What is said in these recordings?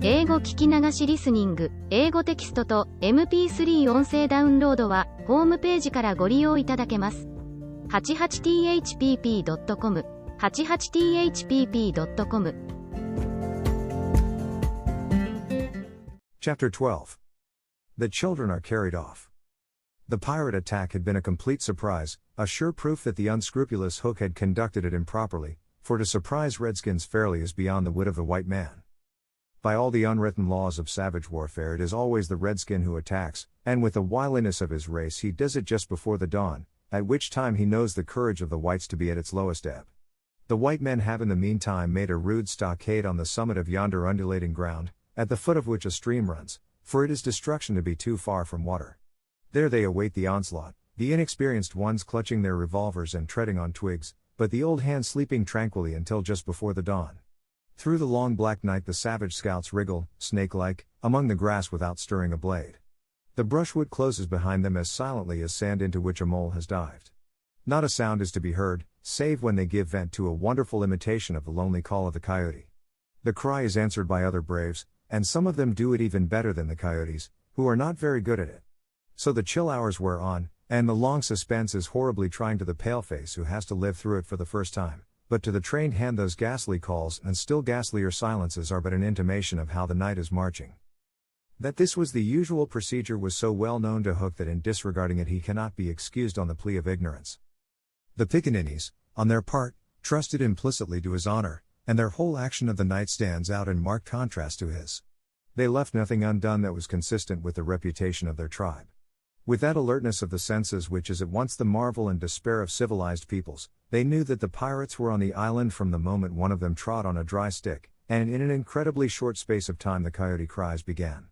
英語聞き流しリスニング、英語テキストと MP3 音声ダウンロードはホームページからご利用いただけます。88thpp.com 88thpp.com Chapter 12. The children are carried off. The pirate attack had been a complete surprise, a sure proof that the unscrupulous Hook had conducted it improperly, for to surprise redskins fairly is beyond the wit of the white man. By all the unwritten laws of savage warfare it is always the redskin who attacks, and with the wiliness of his race he does it just before the dawn, at which time he knows the courage of the whites to be at its lowest ebb. The white men have in the meantime made a rude stockade on the summit of yonder undulating ground, at the foot of which a stream runs, for it is destruction to be too far from water. There they await the onslaught, the inexperienced ones clutching their revolvers and treading on twigs, but the old hands sleeping tranquilly until just before the dawn. Through the long black night the savage scouts wriggle, snake-like, among the grass without stirring a blade. The brushwood closes behind them as silently as sand into which a mole has dived. Not a sound is to be heard, save when they give vent to a wonderful imitation of the lonely call of the coyote. The cry is answered by other braves, and some of them do it even better than the coyotes, who are not very good at it. So the chill hours wear on, and the long suspense is horribly trying to the paleface who has to live through it for the first time. But to the trained hand those ghastly calls and still ghastlier silences are but an intimation of how the night is marching. That this was the usual procedure was so well known to Hook that in disregarding it he cannot be excused on the plea of ignorance. The pickaninnies, on their part, trusted implicitly to his honor, and their whole action of the night stands out in marked contrast to his. They left nothing undone that was consistent with the reputation of their tribe. With that alertness of the senses which is at once the marvel and despair of civilized peoples, they knew that the pirates were on the island from the moment one of them trod on a dry stick, and in an incredibly short space of time the coyote cries began.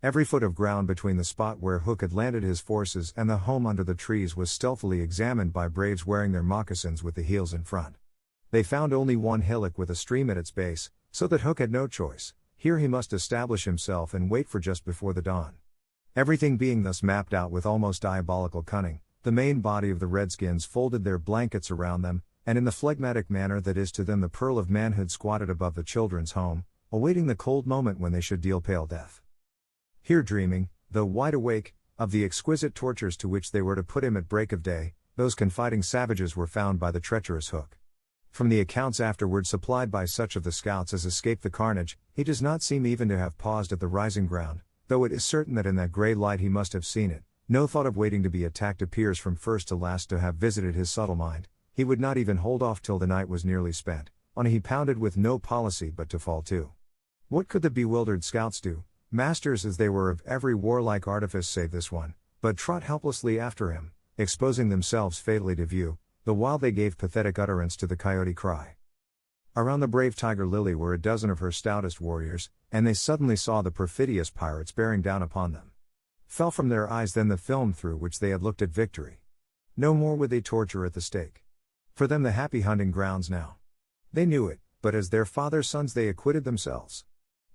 Every foot of ground between the spot where Hook had landed his forces and the home under the trees was stealthily examined by braves wearing their moccasins with the heels in front. They found only one hillock with a stream at its base, so that Hook had no choice. Here he must establish himself and wait for just before the dawn. Everything being thus mapped out with almost diabolical cunning, the main body of the redskins folded their blankets around them, and in the phlegmatic manner that is to them the pearl of manhood squatted above the children's home, awaiting the cold moment when they should deal pale death. Here dreaming, though wide awake, of the exquisite tortures to which they were to put him at break of day, those confiding savages were found by the treacherous Hook. From the accounts afterward supplied by such of the scouts as escaped the carnage, he does not seem even to have paused at the rising ground, though it is certain that in that grey light he must have seen it. No thought of waiting to be attacked appears from first to last to have visited his subtle mind. He would not even hold off till the night was nearly spent, on he pounded with no policy but to fall to. What could the bewildered scouts do, masters as they were of every warlike artifice save this one, but trot helplessly after him, exposing themselves fatally to view, the while they gave pathetic utterance to the coyote cry. Around the brave Tiger Lily were a dozen of her stoutest warriors, and they suddenly saw the perfidious pirates bearing down upon them. Fell from their eyes then the film through which they had looked at victory. No more would they torture at the stake. For them the happy hunting grounds now. They knew it, but as their father's sons they acquitted themselves.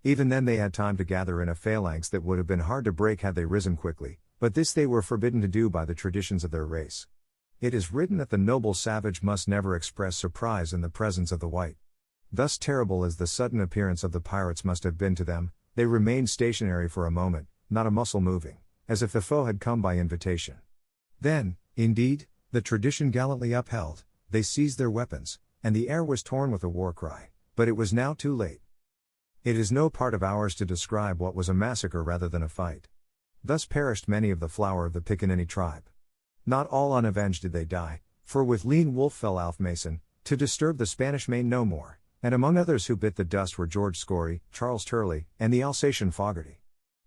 Even then they had time to gather in a phalanx that would have been hard to break had they risen quickly, but this they were forbidden to do by the traditions of their race. It is written that the noble savage must never express surprise in the presence of the white. Thus terrible as the sudden appearance of the pirates must have been to them, they remained stationary for a moment, not a muscle moving, as if the foe had come by invitation. Then, indeed, the tradition gallantly upheld, they seized their weapons, and the air was torn with a war cry, but it was now too late. It is no part of ours to describe what was a massacre rather than a fight. Thus perished many of the flower of the Pickaninny tribe. Not all unavenged did they die, for with lean Wolf fell Alf Mason, to disturb the Spanish Main no more, and among others who bit the dust were George Scory, Charles Turley, and the Alsatian Fogarty.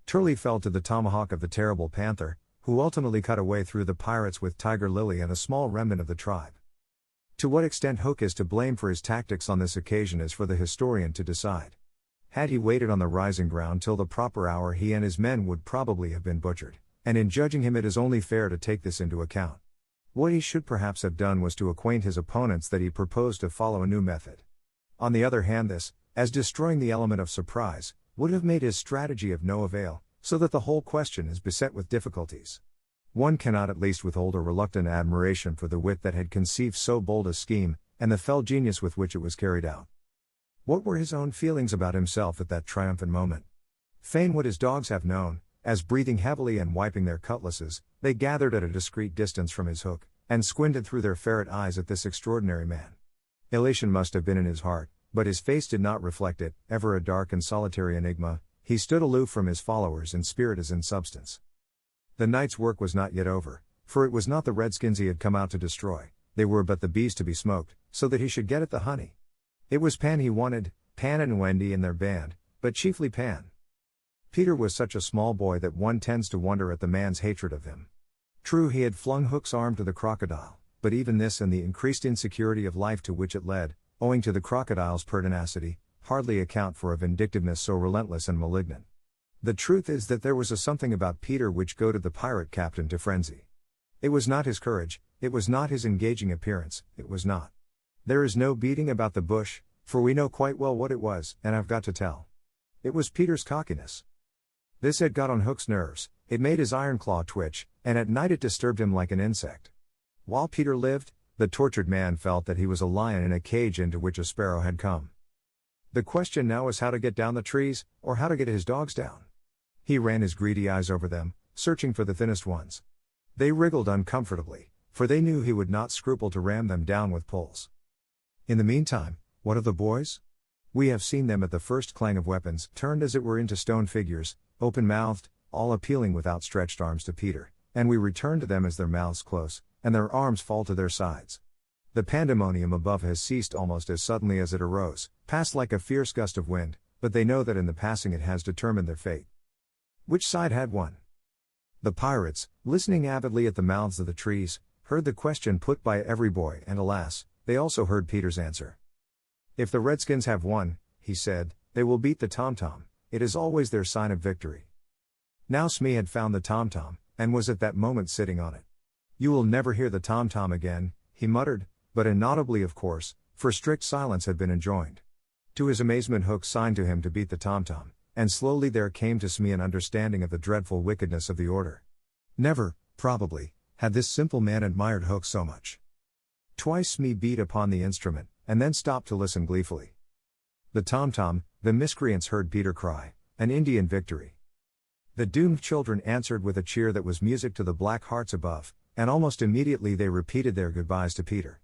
Turley fell to the tomahawk of the terrible Panther, who ultimately cut away through the pirates with Tiger Lily and a small remnant of the tribe. To what extent Hook is to blame for his tactics on this occasion is for the historian to decide. Had he waited on the rising ground till the proper hour he and his men would probably have been butchered, and in judging him it is only fair to take this into account. What he should perhaps have done was to acquaint his opponents that he proposed to follow a new method. On the other hand this, as destroying the element of surprise, would have made his strategy of no avail, so that the whole question is beset with difficulties. One cannot at least withhold a reluctant admiration for the wit that had conceived so bold a scheme, and the fell genius with which it was carried out. What were his own feelings about himself at that triumphant moment? Fain would his dogs have known, as breathing heavily and wiping their cutlasses, they gathered at a discreet distance from his hook, and squinted through their ferret eyes at this extraordinary man. Elation must have been in his heart, but his face did not reflect it, ever a dark and solitary enigma. He stood aloof from his followers in spirit as in substance. The night's work was not yet over, for it was not the redskins he had come out to destroy, they were but the bees to be smoked, so that he should get at the honey. It was Pan he wanted, Pan and Wendy and their band, but chiefly Pan. Peter was such a small boy that one tends to wonder at the man's hatred of him. True, he had flung Hook's arm to the crocodile, but even this and the increased insecurity of life to which it led, owing to the crocodile's pertinacity, hardly account for a vindictiveness so relentless and malignant. The truth is that there was a something about Peter which goaded the pirate captain to frenzy. It was not his courage, it was not his engaging appearance, it was not. There is no beating about the bush, for we know quite well what it was, and I've got to tell. It was Peter's cockiness. This had got on Hook's nerves, it made his iron claw twitch, and at night it disturbed him like an insect. While Peter lived, the tortured man felt that he was a lion in a cage into which a sparrow had come. The question now was how to get down the trees, or how to get his dogs down. He ran his greedy eyes over them, searching for the thinnest ones. They wriggled uncomfortably, for they knew he would not scruple to ram them down with poles. In the meantime, what of the boys? We have seen them at the first clang of weapons, turned as it were into stone figures, open-mouthed, all appealing with outstretched arms to Peter, and we return to them as their mouths close, and their arms fall to their sides. The pandemonium above has ceased almost as suddenly as it arose, passed like a fierce gust of wind, but they know that in the passing it has determined their fate. Which side had won? The pirates, listening avidly at the mouths of the trees, heard the question put by every boy, and alas, they also heard Peter's answer. If the redskins have won, he said, they will beat the tom-tom, it is always their sign of victory. Now Smee had found the tom-tom, and was at that moment sitting on it. You will never hear the tom-tom again, he muttered, but inaudibly of course, for strict silence had been enjoined. To his amazement Hook signed to him to beat the tom-tom, and slowly there came to Smee an understanding of the dreadful wickedness of the order. Never, probably, had this simple man admired Hook so much. Twice Smee beat upon the instrument, and then stopped to listen gleefully. The tom-tom, the miscreants heard Peter cry, an Indian victory. The doomed children answered with a cheer that was music to the black hearts above, and almost immediately they repeated their goodbyes to Peter.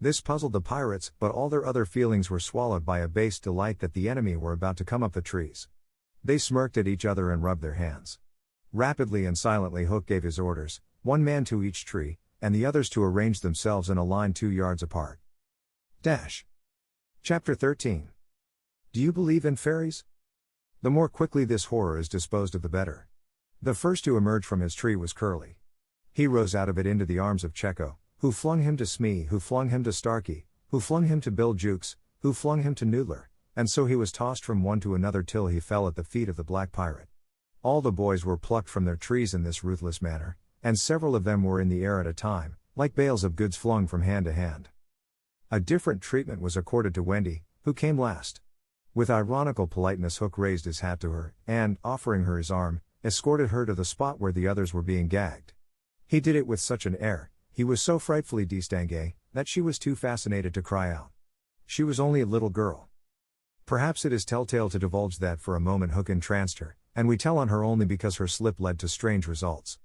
This puzzled the pirates, but all their other feelings were swallowed by a base delight that the enemy were about to come up the trees. They smirked at each other and rubbed their hands. Rapidly and silently Hook gave his orders, one man to each tree, and the others to arrange themselves in a line 2 yards apart. Chapter 13. Do you believe in fairies? The more quickly this horror is disposed of the better. The first to emerge from his tree was Curly. He rose out of it into the arms of Checo, who flung him to Smee, who flung him to Starkey, who flung him to Bill Jukes, who flung him to Noodler, and so he was tossed from one to another till he fell at the feet of the black pirate. All the boys were plucked from their trees in this ruthless manner, and several of them were in the air at a time, like bales of goods flung from hand to hand. A different treatment was accorded to Wendy, who came last. With ironical politeness Hook raised his hat to her, and, offering her his arm, escorted her to the spot where the others were being gagged. He did it with such an air, he was so frightfully distingué, that she was too fascinated to cry out. She was only a little girl. Perhaps it is telltale to divulge that for a moment Hook entranced her, and we tell on her only because her slip led to strange results.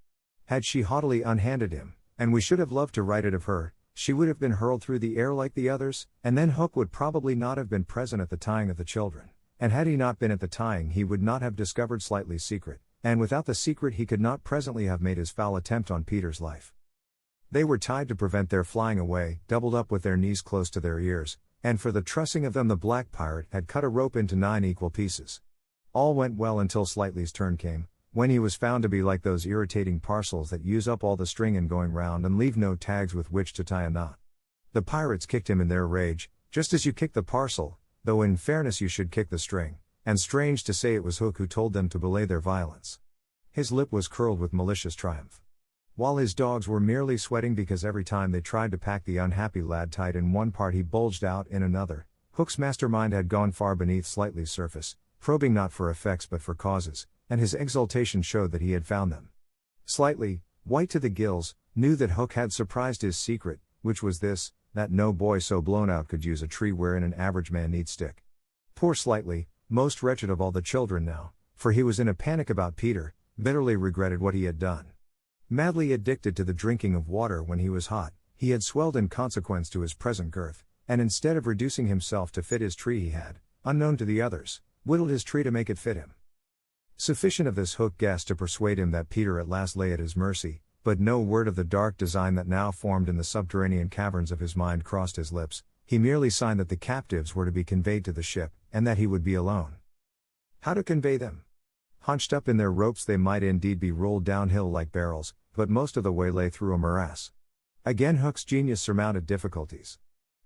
Had she haughtily unhanded him, and we should have loved to write it of her, she would have been hurled through the air like the others, and then Hook would probably not have been present at the tying of the children, and had he not been at the tying he would not have discovered Slightly's secret, and without the secret he could not presently have made his foul attempt on Peter's life. They were tied to prevent their flying away, doubled up with their knees close to their ears, and for the trussing of them the black pirate had cut a rope into 9 equal pieces. All went well until Slightly's turn came, when he was found to be like those irritating parcels that use up all the string in going round and leave no tags with which to tie a knot. The pirates kicked him in their rage, just as you kick the parcel, though in fairness you should kick the string, and strange to say it was Hook who told them to belay their violence. His lip was curled with malicious triumph. While his dogs were merely sweating because every time they tried to pack the unhappy lad tight in one part he bulged out in another, Hook's mastermind had gone far beneath Slightly's surface, probing not for effects but for causes, and his exultation showed that he had found them. Slightly, white to the gills, knew that Hook had surprised his secret, which was this, that no boy so blown out could use a tree wherein an average man need stick. Poor Slightly, most wretched of all the children now, for he was in a panic about Peter, bitterly regretted what he had done. Madly addicted to the drinking of water when he was hot, he had swelled in consequence to his present girth, and instead of reducing himself to fit his tree he had, unknown to the others, whittled his tree to make it fit him. Sufficient of this hook guess to persuade him that Peter at last lay at his mercy, but no word of the dark design that now formed in the subterranean caverns of his mind crossed his lips. He merely signed that the captives were to be conveyed to the ship, and that he would be alone. How to convey them? Hunched up in their ropes they might indeed be rolled downhill like barrels, but most of the way lay through a morass. Again Hook's genius surmounted difficulties.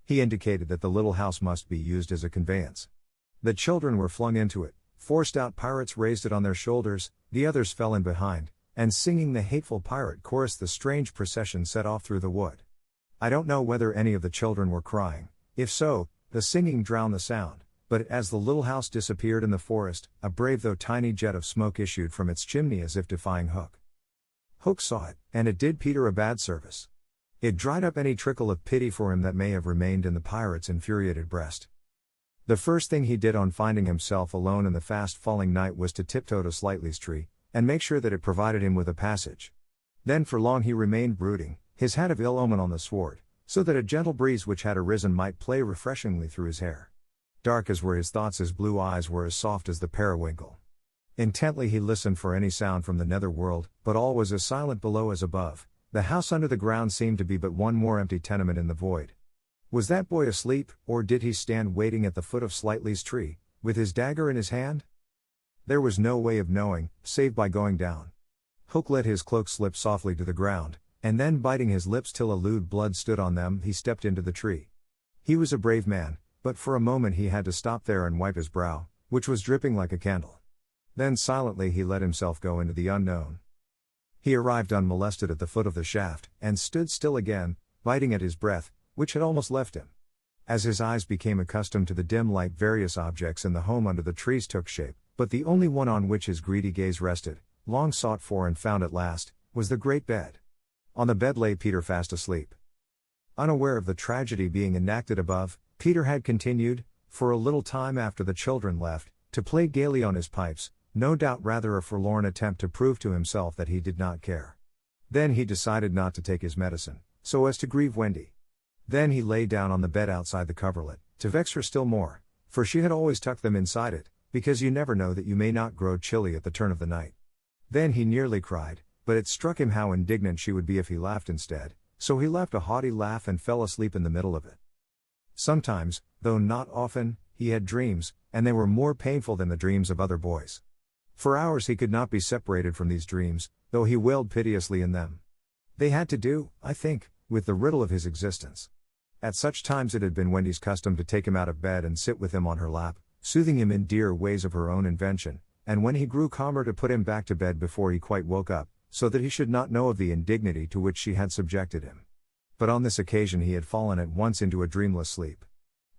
He indicated that the little house must be used as a conveyance. The children were flung into it, 4 stout pirates raised it on their shoulders, the others fell in behind, and singing the hateful pirate chorus the strange procession set off through the wood. I don't know whether any of the children were crying. If so, the singing drowned the sound, but as the little house disappeared in the forest, a brave though tiny jet of smoke issued from its chimney as if defying Hook. Hook saw it, and it did Peter a bad service. It dried up any trickle of pity for him that may have remained in the pirate's infuriated breast. The first thing he did on finding himself alone in the fast-falling night was to tiptoe to Slightly's tree, and make sure that it provided him with a passage. Then for long he remained brooding, his hat of ill omen on the sward, so that a gentle breeze which had arisen might play refreshingly through his hair. Dark as were his thoughts, his blue eyes were as soft as the periwinkle. Intently he listened for any sound from the nether world, but all was as silent below as above. The house under the ground seemed to be but one more empty tenement in the void. Was that boy asleep, or did he stand waiting at the foot of Slightly's tree, with his dagger in his hand? There was no way of knowing, save by going down. Hook let his cloak slip softly to the ground, and then biting his lips till a lewd blood stood on them, he stepped into the tree. He was a brave man, but for a moment he had to stop there and wipe his brow, which was dripping like a candle. Then silently he let himself go into the unknown. He arrived unmolested at the foot of the shaft, and stood still again, biting at his breath, which had almost left him. As his eyes became accustomed to the dim light, various objects in the home under the trees took shape, but the only one on which his greedy gaze rested, long sought for and found at last, was the great bed. On the bed lay Peter fast asleep. Unaware of the tragedy being enacted above, Peter had continued, for a little time after the children left, to play gaily on his pipes, no doubt rather a forlorn attempt to prove to himself that he did not care. Then he decided not to take his medicine, so as to grieve Wendy. Then he lay down on the bed outside the coverlet, to vex her still more, for she had always tucked them inside it, because you never know that you may not grow chilly at the turn of the night. Then he nearly cried, but it struck him how indignant she would be if he laughed instead, so he laughed a haughty laugh and fell asleep in the middle of it. Sometimes, though not often, he had dreams, and they were more painful than the dreams of other boys. For hours he could not be separated from these dreams, though he wailed piteously in them. They had to do, I think, with the riddle of his existence. At such times it had been Wendy's custom to take him out of bed and sit with him on her lap, soothing him in dear ways of her own invention, and when he grew calmer to put him back to bed before he quite woke up, so that he should not know of the indignity to which she had subjected him. But on this occasion he had fallen at once into a dreamless sleep.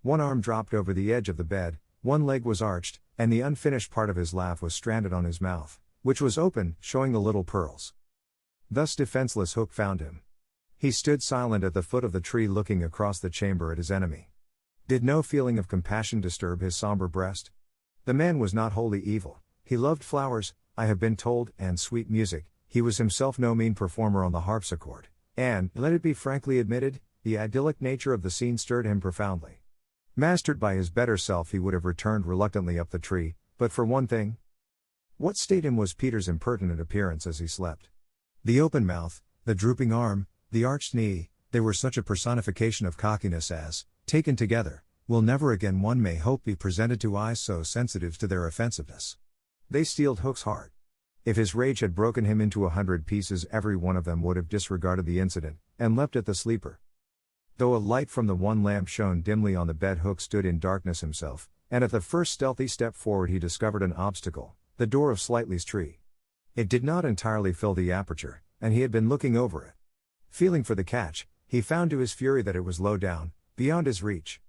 One arm dropped over the edge of the bed, one leg was arched, and the unfinished part of his laugh was stranded on his mouth, which was open, showing the little pearls. Thus defenseless Hook found him. He stood silent at the foot of the tree looking across the chamber at his enemy. Did no feeling of compassion disturb his somber breast? The man was not wholly evil. He loved flowers, I have been told, and sweet music. He was himself no mean performer on the harpsichord, and, let it be frankly admitted, the idyllic nature of the scene stirred him profoundly. Mastered by his better self he would have returned reluctantly up the tree, but for one thing. What stayed him was Peter's impertinent appearance as he slept. The open mouth, the drooping arm, the arched knee, they were such a personification of cockiness as, taken together, will never again, one may hope, be presented to eyes so sensitive to their offensiveness. They steeled Hook's heart. If his rage had broken him into 100 pieces, every one of them would have disregarded the incident, and leapt at the sleeper. Though a light from the one lamp shone dimly on the bed, Hook stood in darkness himself, and at the first stealthy step forward he discovered an obstacle, the door of Slightly's tree. It did not entirely fill the aperture, and he had been looking over it. Feeling for the catch, he found to his fury that it was low down, beyond his reach.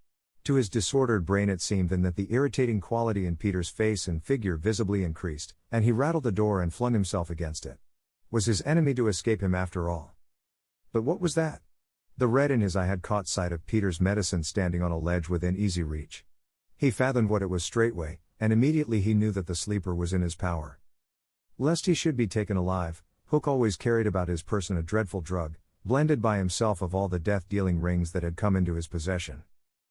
To his disordered brain it seemed then that the irritating quality in Peter's face and figure visibly increased, and he rattled the door and flung himself against it. Was his enemy to escape him after all? But what was that? The red in his eye had caught sight of Peter's medicine standing on a ledge within easy reach. He fathomed what it was straightway, and immediately he knew that the sleeper was in his power. Lest he should be taken alive, Hook always carried about his person a dreadful drug, blended by himself of all the death-dealing rings that had come into his possession.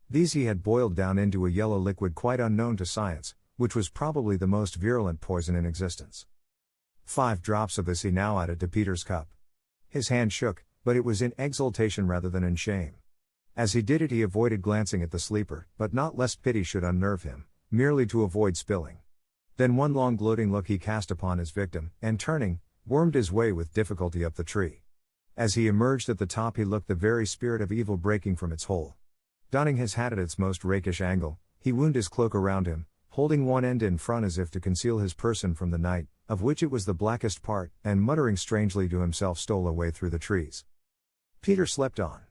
These he had boiled down into a yellow liquid quite unknown to science, which was probably the most virulent poison in existence. 5 drops of this he now added to Peter's cup. His hand shook, but it was in exultation rather than in shame. As he did it he avoided glancing at the sleeper, but not lest pity should unnerve him, merely to avoid spilling. Then one long gloating look he cast upon his victim, and turning, wormed his way with difficulty up the tree. As he emerged at the top he looked the very spirit of evil breaking from its hole. Donning his hat at its most rakish angle, he wound his cloak around him, holding one end in front as if to conceal his person from the night, of which it was the blackest part, and muttering strangely to himself stole away through the trees. Peter slept on.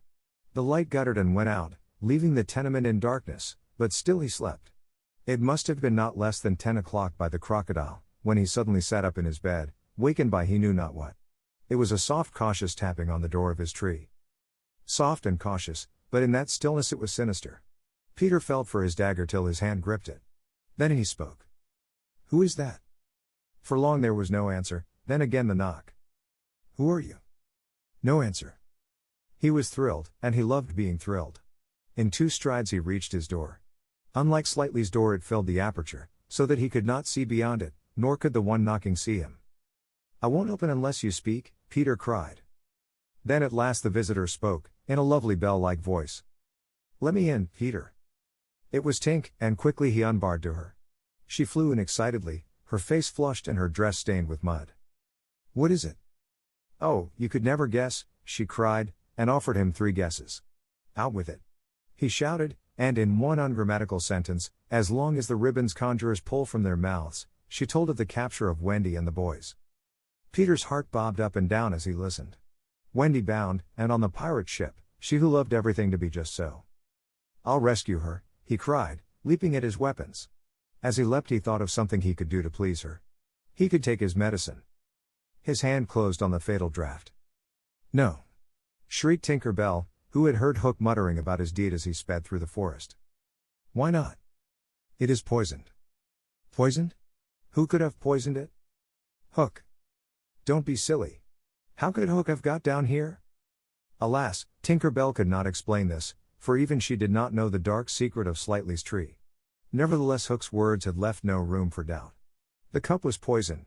The light guttered and went out, leaving the tenement in darkness, but still he slept. It must have been not less than 10 o'clock by the crocodile, when he suddenly sat up in his bed, wakened by he knew not what. It was a soft cautious tapping on the door of his tree. Soft and cautious, but in that stillness it was sinister. Peter felt for his dagger till his hand gripped it. Then he spoke. "Who is that?" For long there was no answer, then again the knock. "Who are you?" No answer. He was thrilled, and he loved being thrilled. In 2 strides he reached his door. Unlike Slightly's door it filled the aperture, so that he could not see beyond it, nor could the one knocking see him. "I won't open unless you speak," Peter cried. Then at last the visitor spoke, in a lovely bell-like voice. "Let me in, Peter." It was Tink, and quickly he unbarred to her. She flew in excitedly, her face flushed and her dress stained with mud. "What is it?" "Oh, you could never guess," she cried, and offered him 3 guesses. "Out with it," he shouted, and in one ungrammatical sentence, as long as the ribbons conjurers pull from their mouths, she told of the capture of Wendy and the boys. Peter's heart bobbed up and down as he listened. Wendy bound, and on the pirate ship, she who loved everything to be just so. "I'll rescue her," he cried, leaping at his weapons. As he leapt he thought of something he could do to please her. He could take his medicine. His hand closed on the fatal draught. "No!" shrieked Tinker Bell, who had heard Hook muttering about his deed as he sped through the forest. "Why not?" "It is poisoned." "Poisoned? Who could have poisoned it?" "Hook." "Don't be silly. How could Hook have got down here?" Alas, Tinker Bell could not explain this, for even she did not know the dark secret of Slightly's tree. Nevertheless Hook's words had left no room for doubt. The cup was poisoned.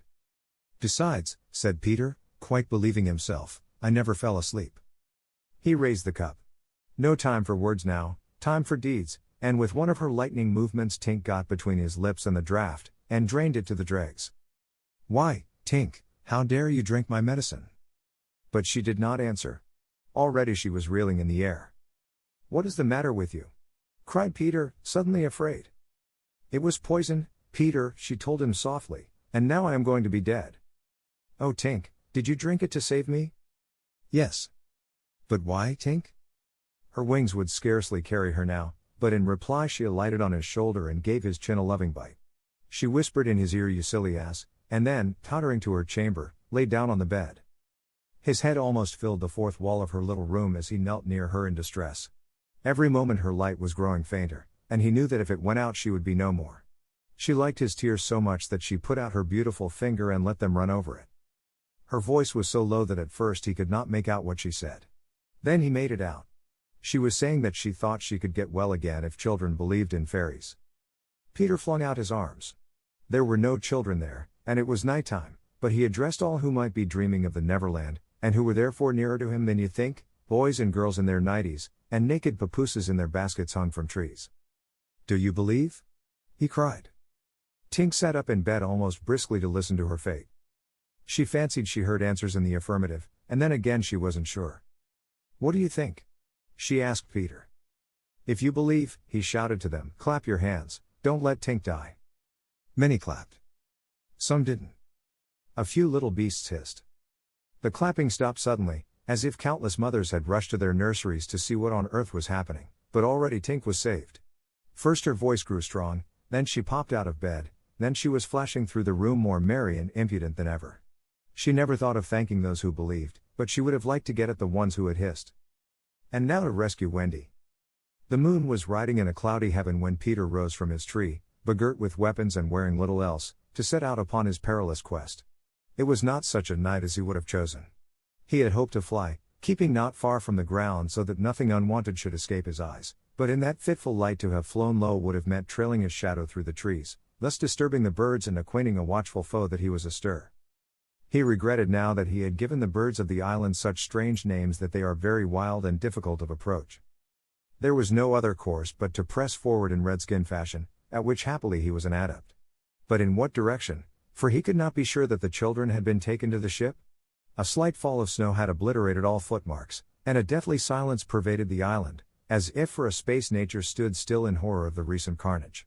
"Besides," said Peter, quite believing himself, "I never fell asleep." He raised the cup. No time for words now, time for deeds, and with one of her lightning movements Tink got between his lips and the draught, and drained it to the dregs. "Why, Tink, how dare you drink my medicine?" But she did not answer. Already she was reeling in the air. "What is the matter with you?" cried Peter, suddenly afraid. "It was poison, Peter," she told him softly, "and now I am going to be dead." "Oh Tink, did you drink it to save me?" "Yes." "But why, Tink?" Her wings would scarcely carry her now, but in reply she alighted on his shoulder and gave his chin a loving bite. She whispered in his ear, "You silly ass," and then, tottering to her chamber, lay down on the bed. His head almost filled the 4th wall of her little room as he knelt near her in distress. Every moment her light was growing fainter, and he knew that if it went out she would be no more. She liked his tears so much that she put out her beautiful finger and let them run over it. Her voice was so low that at first he could not make out what she said. Then he made it out. She was saying that she thought she could get well again if children believed in fairies. Peter flung out his arms. There were no children there, and it was night time, but he addressed all who might be dreaming of the Neverland, and who were therefore nearer to him than you think, boys and girls in their nighties, and naked papooses in their baskets hung from trees. "Do you believe?" he cried. Tink sat up in bed almost briskly to listen to her fate. She fancied she heard answers in the affirmative, and then again she wasn't sure. "What do you think?" she asked Peter. "If you believe," he shouted to them, "clap your hands, don't let Tink die." Many clapped. Some didn't. A few little beasts hissed. The clapping stopped suddenly, as if countless mothers had rushed to their nurseries to see what on earth was happening, but already Tink was saved. First her voice grew strong, then she popped out of bed, then she was flashing through the room more merry and impudent than ever. She never thought of thanking those who believed, but she would have liked to get at the ones who had hissed. And now to rescue Wendy. The moon was riding in a cloudy heaven when Peter rose from his tree, begirt with weapons and wearing little else, to set out upon his perilous quest. It was not such a night as he would have chosen. He had hoped to fly, keeping not far from the ground so that nothing unwanted should escape his eyes, but in that fitful light to have flown low would have meant trailing his shadow through the trees, thus disturbing the birds and acquainting a watchful foe that he was astir. He regretted now that he had given the birds of the island such strange names that they are very wild and difficult of approach. There was no other course but to press forward in redskin fashion, at which happily he was an adept. But in what direction? For he could not be sure that the children had been taken to the ship. A slight fall of snow had obliterated all footmarks, and a deathly silence pervaded the island, as if for a space nature stood still in horror of the recent carnage.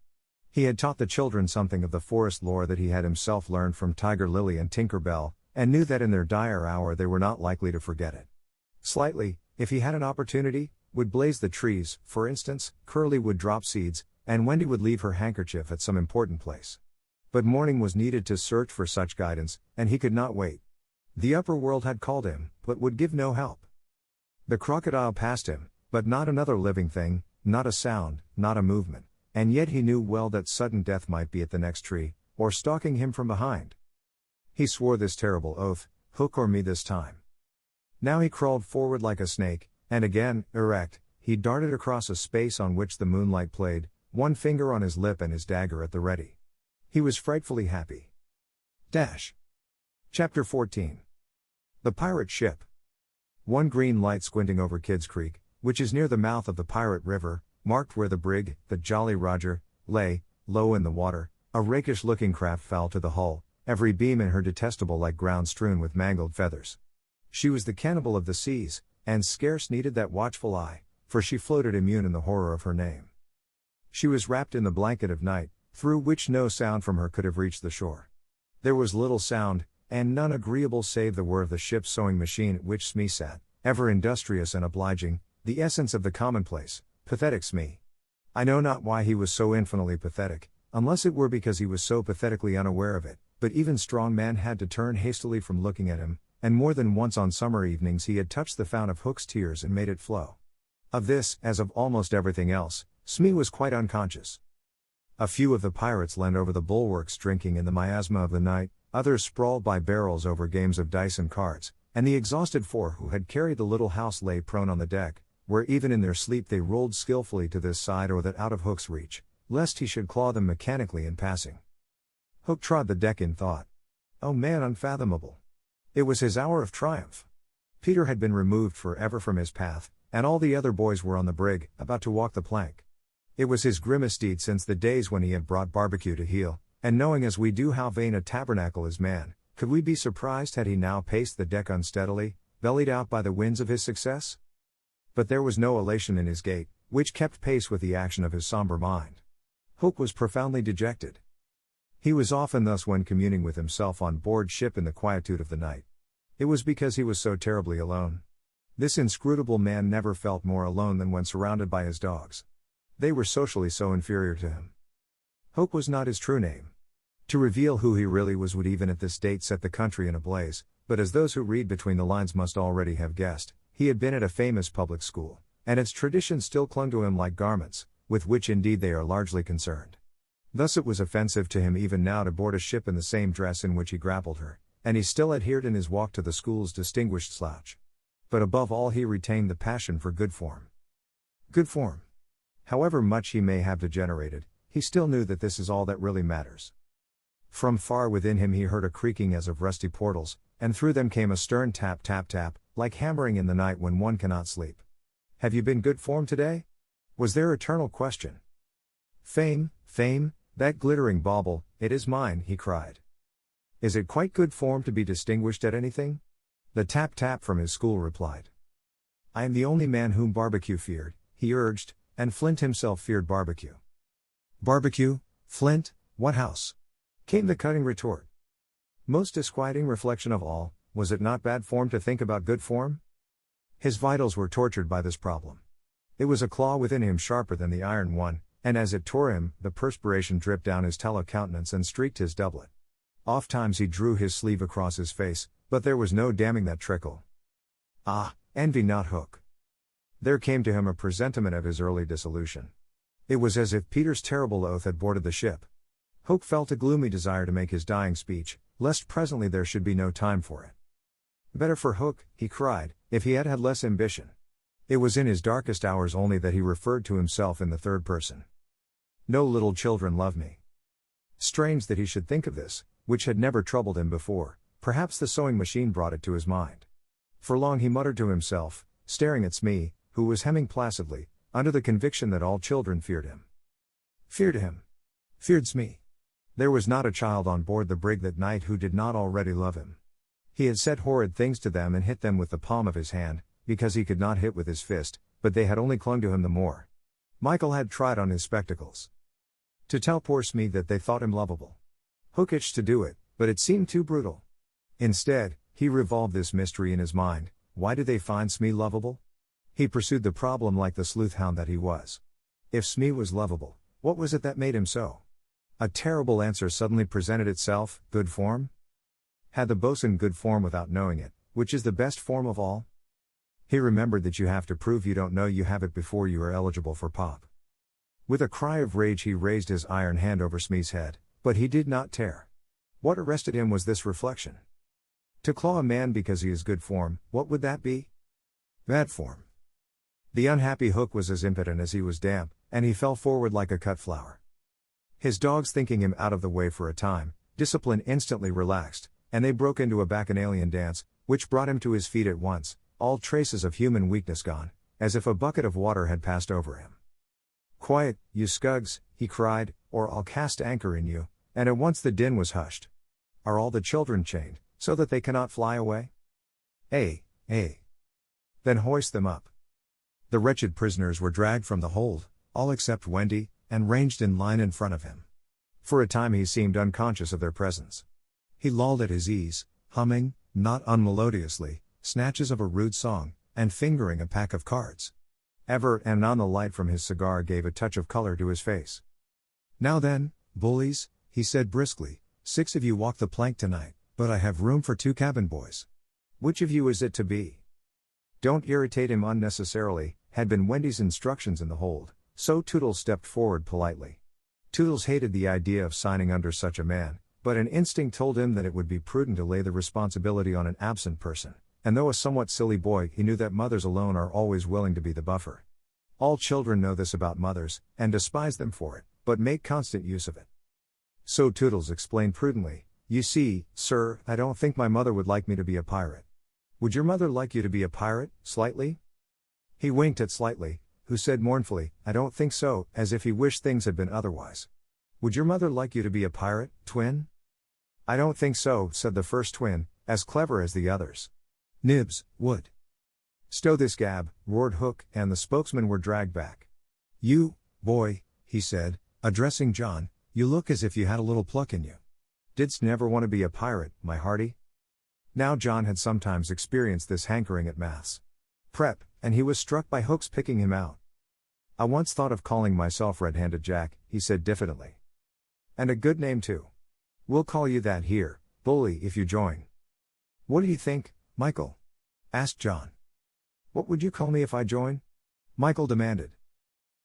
He had taught the children something of the forest lore that he had himself learned from Tiger Lily and Tinker Bell, and knew that in their dire hour they were not likely to forget it. Slightly, if he had an opportunity, would blaze the trees, for instance, Curly would drop seeds, and Wendy would leave her handkerchief at some important place. But morning was needed to search for such guidance, and he could not wait. The upper world had called him, but would give no help. The crocodile passed him, but not another living thing, not a sound, not a movement, and yet he knew well that sudden death might be at the next tree, or stalking him from behind. He swore this terrible oath, hook or me this time. Now he crawled forward like a snake, and again, erect, he darted across a space on which the moonlight played, one finger on his lip and his dagger at the ready. He was frightfully happy. Chapter 14. The Pirate Ship. One green light squinting over Kidd's Creek, which is near the mouth of the Pirate River, marked where the brig, the Jolly Roger, lay, low in the water, a rakish-looking craft foul to the hull, every beam in her detestable like ground strewn with mangled feathers. She was the cannibal of the seas, and scarce needed that watchful eye, for she floated immune in the horror of her name. She was wrapped in the blanket of night, through which no sound from her could have reached the shore. There was little sound, and none agreeable save the whir of the ship's sewing machine at which Smee sat, ever industrious and obliging, the essence of the commonplace, pathetic Smee. I know not why he was so infinitely pathetic, unless it were because he was so pathetically unaware of it, but even strong man had to turn hastily from looking at him, and more than once on summer evenings he had touched the fount of Hook's tears and made it flow. Of this, as of almost everything else, Smee was quite unconscious. A few of the pirates leaned over the bulwarks drinking in the miasma of the night, others sprawled by barrels over games of dice and cards, and the exhausted four who had carried the little house lay prone on the deck, where even in their sleep they rolled skillfully to this side or that out of Hook's reach, lest he should claw them mechanically in passing. Hook trod the deck in thought. Oh man unfathomable! It was his hour of triumph. Peter had been removed forever from his path, and all the other boys were on the brig, about to walk the plank. It was his grimmest deed since the days when he had brought barbecue to heel, and knowing as we do how vain a tabernacle is man, could we be surprised had he now paced the deck unsteadily, bellied out by the winds of his success? But there was no elation in his gait, which kept pace with the action of his somber mind. Hook was profoundly dejected. He was often thus when communing with himself on board ship in the quietude of the night. It was because he was so terribly alone. This inscrutable man never felt more alone than when surrounded by his dogs. They were socially so inferior to him. Hook was not his true name. To reveal who he really was would even at this date set the country in a blaze, but as those who read between the lines must already have guessed, he had been at a famous public school, and its traditions still clung to him like garments, with which indeed they are largely concerned. Thus it was offensive to him even now to board a ship in the same dress in which he grappled her, and he still adhered in his walk to the school's distinguished slouch. But above all he retained the passion for good form. Good form. However much he may have degenerated, he still knew that this is all that really matters. From far within him he heard a creaking as of rusty portals, and through them came a stern tap tap tap, like hammering in the night when one cannot sleep. Have you been good form today? Was their eternal question. Fame, fame, that glittering bauble, it is mine, he cried. Is it quite good form to be distinguished at anything? The tap tap from his school replied. I am the only man whom barbecue feared, he urged, and Flint himself feared barbecue. Barbecue, Flint, what house? Came the cutting retort. Most disquieting reflection of all, was it not bad form to think about good form? His vitals were tortured by this problem. It was a claw within him sharper than the iron one, and as it tore him, the perspiration dripped down his tallow countenance and streaked his doublet. Ofttimes he drew his sleeve across his face, but there was no damming that trickle. Ah, envy not Hook. There came to him a presentiment of his early dissolution. It was as if Peter's terrible oath had boarded the ship. Hook felt a gloomy desire to make his dying speech, lest presently there should be no time for it. Better for Hook, he cried, if he had had less ambition. It was in his darkest hours only that he referred to himself in the third person. No little children love me. Strange that he should think of this, which had never troubled him before. Perhaps the sewing machine brought it to his mind. For long he muttered to himself, staring at Smee, who was hemming placidly, under the conviction that all children feared him. Feared him. Feared Smee. There was not a child on board the brig that night who did not already love him. He had said horrid things to them and hit them with the palm of his hand, because he could not hit with his fist, but they had only clung to him the more. Michael had tried on his spectacles to tell poor Smee that they thought him lovable. Hook itched to do it, but it seemed too brutal. Instead, he revolved this mystery in his mind: why did they find Smee lovable? He pursued the problem like the sleuth hound that he was. If Smee was lovable, what was it that made him so? A terrible answer suddenly presented itself: good form? Had the bosun good form without knowing it, which is the best form of all? He remembered that you have to prove you don't know you have it before you are eligible for pop. With a cry of rage he raised his iron hand over Smee's head, but he did not tear. What arrested him was this reflection. To claw a man because he is good form, what would that be? Bad form. The unhappy Hook was as impotent as he was damp, and he fell forward like a cut flower. His dogs thinking him out of the way for a time, discipline instantly relaxed, and they broke into a bacchanalian dance, which brought him to his feet at once, all traces of human weakness gone, as if a bucket of water had passed over him. Quiet, you scugs, he cried, or I'll cast anchor in you, and at once the din was hushed. Are all the children chained, so that they cannot fly away? Then hoist them up. The wretched prisoners were dragged from the hold, all except Wendy, and ranged in line in front of him. For a time he seemed unconscious of their presence. He lolled at his ease, humming, not unmelodiously, snatches of a rude song, and fingering a pack of cards. Ever and anon the light from his cigar gave a touch of color to his face. Now then, bullies, he said briskly, 6 of you walk the plank tonight, but I have room for 2 cabin boys. Which of you is it to be? Don't irritate him unnecessarily, had been Wendy's instructions in the hold, so Toodles stepped forward politely. Toodles hated the idea of signing under such a man, but an instinct told him that it would be prudent to lay the responsibility on an absent person, and though a somewhat silly boy, he knew that mothers alone are always willing to be the buffer. All children know this about mothers, and despise them for it, but make constant use of it. So Toodles explained prudently, you see, sir, I don't think my mother would like me to be a pirate. Would your mother like you to be a pirate, Slightly? He winked at Slightly, who said mournfully, I don't think so, as if he wished things had been otherwise. Would your mother like you to be a pirate, Twin? I don't think so, said the first twin, as clever as the others. Nibs, would. Stow this gab, roared Hook, and the spokesmen were dragged back. You, boy, he said, addressing John, you look as if you had a little pluck in you. Didst never want to be a pirate, my hearty? Now John had sometimes experienced this hankering at maths prep, and he was struck by Hook's picking him out. I once thought of calling myself Red-Handed Jack, he said diffidently. And a good name too. We'll call you that here, bully, if you join. What do you think, Michael? Asked John. What would you call me if I join? Michael demanded.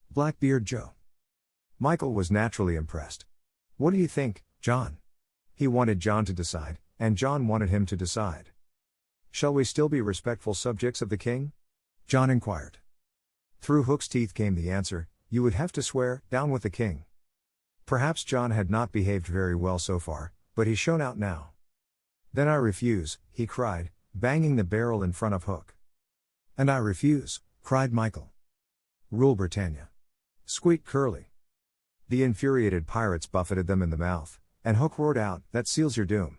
Blackbeard Joe. Michael was naturally impressed. What do you think, John? He wanted John to decide, and John wanted him to decide. Shall we still be respectful subjects of the king? John inquired. Through Hook's teeth came the answer, you would have to swear, down with the king. Perhaps John had not behaved very well so far, but he shone out now. Then I refuse, he cried, banging the barrel in front of Hook. And I refuse, cried Michael. Rule Britannia. Squeaked Curly. The infuriated pirates buffeted them in the mouth, and Hook roared out, that seals your doom.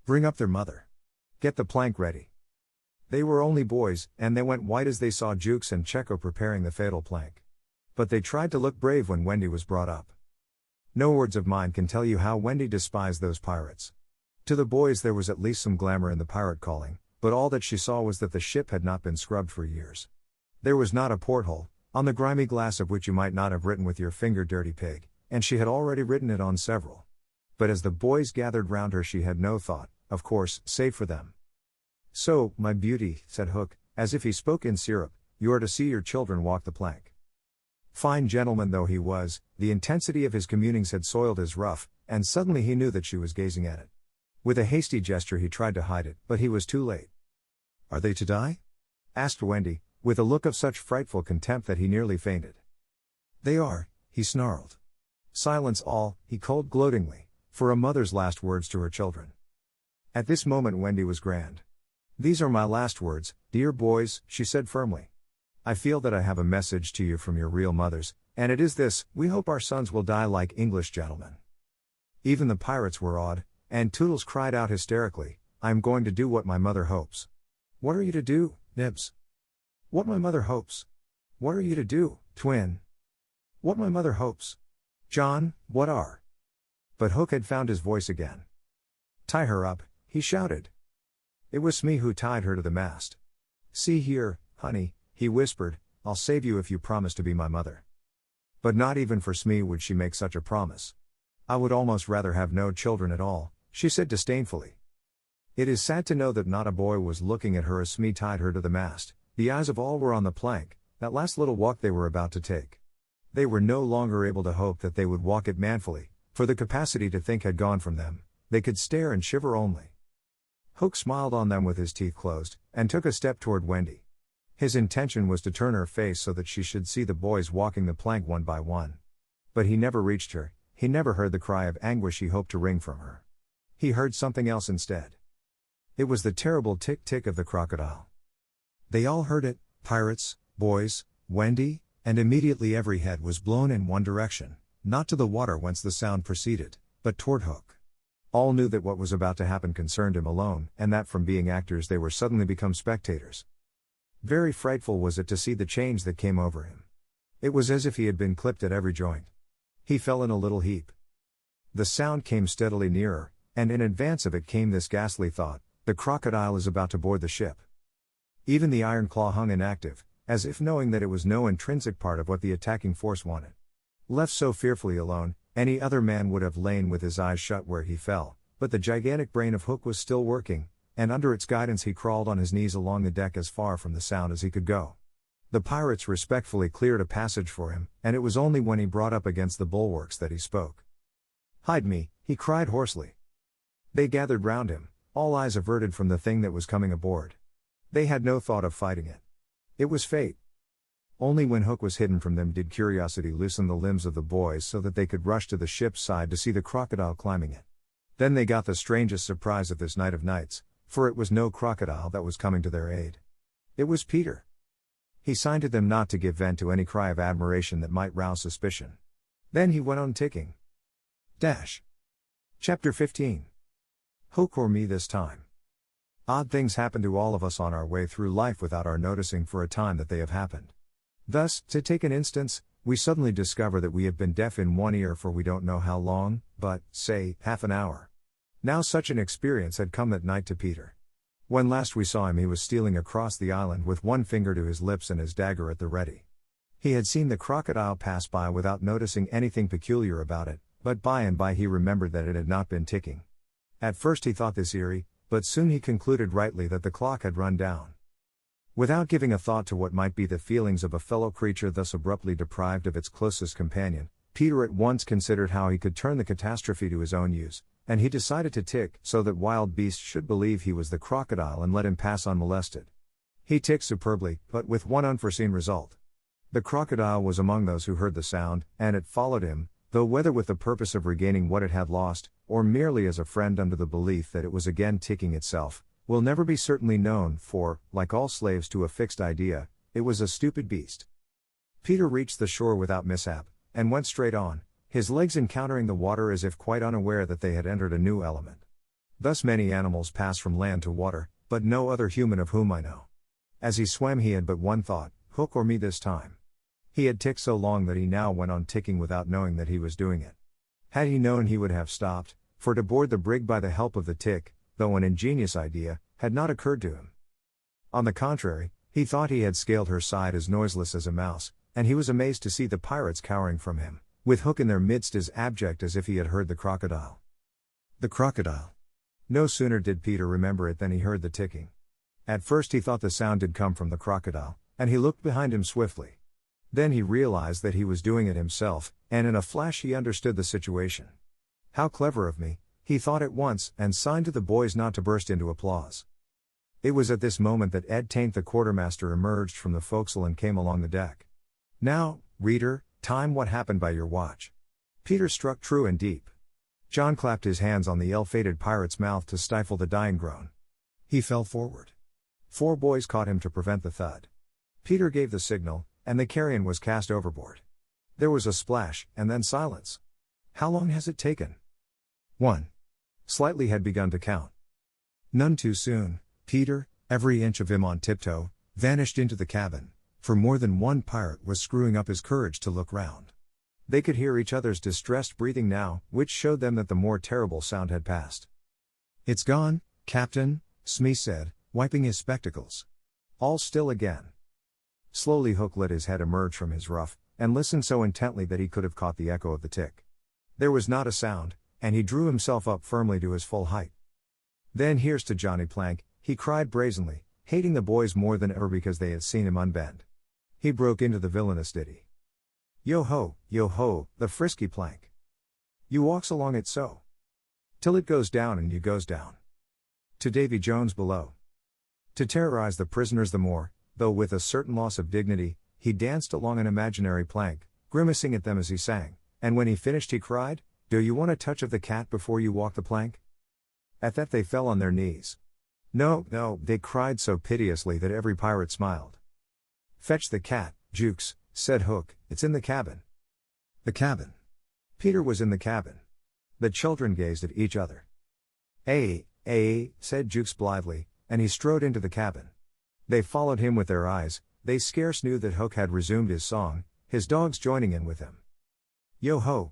Bring up their mother. Get the plank ready. They were only boys, and they went white as they saw Jukes and Checo preparing the fatal plank. But they tried to look brave when Wendy was brought up. No words of mine can tell you how Wendy despised those pirates. To the boys there was at least some glamour in the pirate calling, but all that she saw was that the ship had not been scrubbed for years. There was not a porthole, on the grimy glass of which you might not have written with your finger dirty pig, and she had already written it on several. But as the boys gathered round her she had no thought, of course, save for them. So, my beauty, said Hook, as if he spoke in syrup, you are to see your children walk the plank. Fine gentleman though he was, the intensity of his communings had soiled his ruff, and suddenly he knew that she was gazing at it. With a hasty gesture he tried to hide it, but he was too late. "Are they to die?" asked Wendy, with a look of such frightful contempt that he nearly fainted. "They are," he snarled. "Silence all," he called gloatingly, for a mother's last words to her children. At this moment Wendy was grand. "These are my last words, dear boys," she said firmly. "I feel that I have a message to you from your real mothers, and it is this: we hope our sons will die like English gentlemen." Even the pirates were awed, and Toodles cried out hysterically, "I am going to do what my mother hopes." "What are you to do, Nibs?" "What my mother hopes." "What are you to do, Twin?" "What my mother hopes." "John, what are?" But Hook had found his voice again. "Tie her up," he shouted. It was Smee who tied her to the mast. "See here, honey," he whispered, "I'll save you if you promise to be my mother." But not even for Smee would she make such a promise. "I would almost rather have no children at all," she said disdainfully. It is sad to know that not a boy was looking at her as Smee tied her to the mast. The eyes of all were on the plank, that last little walk they were about to take. They were no longer able to hope that they would walk it manfully, for the capacity to think had gone from them. They could stare and shiver only. Hook smiled on them with his teeth closed, and took a step toward Wendy. His intention was to turn her face so that she should see the boys walking the plank one by one. But he never reached her, he never heard the cry of anguish he hoped to wring from her. He heard something else instead. It was the terrible tick-tick of the crocodile. They all heard it, pirates, boys, Wendy, and immediately every head was blown in one direction, not to the water whence the sound proceeded, but toward Hook. All knew that what was about to happen concerned him alone, and that from being actors they were suddenly become spectators. Very frightful was it to see the change that came over him. It was as if he had been clipped at every joint. He fell in a little heap. The sound came steadily nearer, and in advance of it came this ghastly thought: the crocodile is about to board the ship. Even the iron claw hung inactive, as if knowing that it was no intrinsic part of what the attacking force wanted. Left so fearfully alone, any other man would have lain with his eyes shut where he fell, but the gigantic brain of Hook was still working, and under its guidance he crawled on his knees along the deck as far from the sound as he could go. The pirates respectfully cleared a passage for him, and it was only when he brought up against the bulwarks that he spoke. "Hide me," he cried hoarsely. They gathered round him, all eyes averted from the thing that was coming aboard. They had no thought of fighting it. It was fate. Only when Hook was hidden from them did curiosity loosen the limbs of the boys so that they could rush to the ship's side to see the crocodile climbing it. Then they got the strangest surprise of this night of nights, for it was no crocodile that was coming to their aid. It was Peter. He signed to them not to give vent to any cry of admiration that might rouse suspicion. Then he went on ticking. Chapter 15. Hook or me this time. Odd things happen to all of us on our way through life without our noticing for a time that they have happened. Thus, to take an instance, we suddenly discover that we have been deaf in one ear for we don't know how long, but, say, half an hour. Now such an experience had come that night to Peter. When last we saw him he was stealing across the island with one finger to his lips and his dagger at the ready. He had seen the crocodile pass by without noticing anything peculiar about it, but by and by he remembered that it had not been ticking. At first he thought this eerie, but soon he concluded rightly that the clock had run down. Without giving a thought to what might be the feelings of a fellow creature thus abruptly deprived of its closest companion, Peter at once considered how he could turn the catastrophe to his own use, and he decided to tick so that wild beasts should believe he was the crocodile and let him pass unmolested. He ticked superbly, but with one unforeseen result. The crocodile was among those who heard the sound, and it followed him, though whether with the purpose of regaining what it had lost, or merely as a friend under the belief that it was again ticking itself, will never be certainly known, for, like all slaves to a fixed idea, it was a stupid beast. Peter reached the shore without mishap, and went straight on, his legs encountering the water as if quite unaware that they had entered a new element. Thus many animals pass from land to water, but no other human of whom I know. As he swam he had but one thought: Hook or me this time. He had ticked so long that he now went on ticking without knowing that he was doing it. Had he known he would have stopped, for to board the brig by the help of the tick, though an ingenious idea, had not occurred to him. On the contrary, he thought he had scaled her side as noiseless as a mouse, and he was amazed to see the pirates cowering from him, with Hook in their midst as abject as if he had heard the crocodile. The crocodile. No sooner did Peter remember it than he heard the ticking. At first he thought the sound did come from the crocodile, and he looked behind him swiftly. Then he realized that he was doing it himself, and in a flash he understood the situation. How clever of me, he thought at once, and signed to the boys not to burst into applause. It was at this moment that Ed Taint the quartermaster emerged from the forecastle and came along the deck. Now, reader, time what happened by your watch. Peter struck true and deep. John clapped his hands on the ill-fated pirate's mouth to stifle the dying groan. He fell forward. 4 boys caught him to prevent the thud. Peter gave the signal, and the carrion was cast overboard. There was a splash, and then silence. How long has it taken? 1. Slightly had begun to count. None too soon. Peter, every inch of him on tiptoe, vanished into the cabin, for more than one pirate was screwing up his courage to look round. They could hear each other's distressed breathing now, which showed them that the more terrible sound had passed. It's gone, Captain, Smee said, wiping his spectacles. All still again. Slowly Hook let his head emerge from his ruff, and listened so intently that he could have caught the echo of the tick. There was not a sound, and he drew himself up firmly to his full height. Then here's to Johnny Plank, he cried brazenly, hating the boys more than ever because they had seen him unbend. He broke into the villainous ditty. Yo ho, the frisky plank. You walks along it so, till it goes down and you goes down. To Davy Jones below. To terrorize the prisoners the more, though with a certain loss of dignity, he danced along an imaginary plank, grimacing at them as he sang, and when he finished he cried, Do you want a touch of the cat before you walk the plank? At that they fell on their knees. No, they cried so piteously that every pirate smiled. Fetch the cat, Jukes, said Hook, it's in the cabin. The cabin. Peter was in the cabin. The children gazed at each other. Said Jukes blithely, and he strode into the cabin. They followed him with their eyes, they scarce knew that Hook had resumed his song, his dogs joining in with him. Yo ho,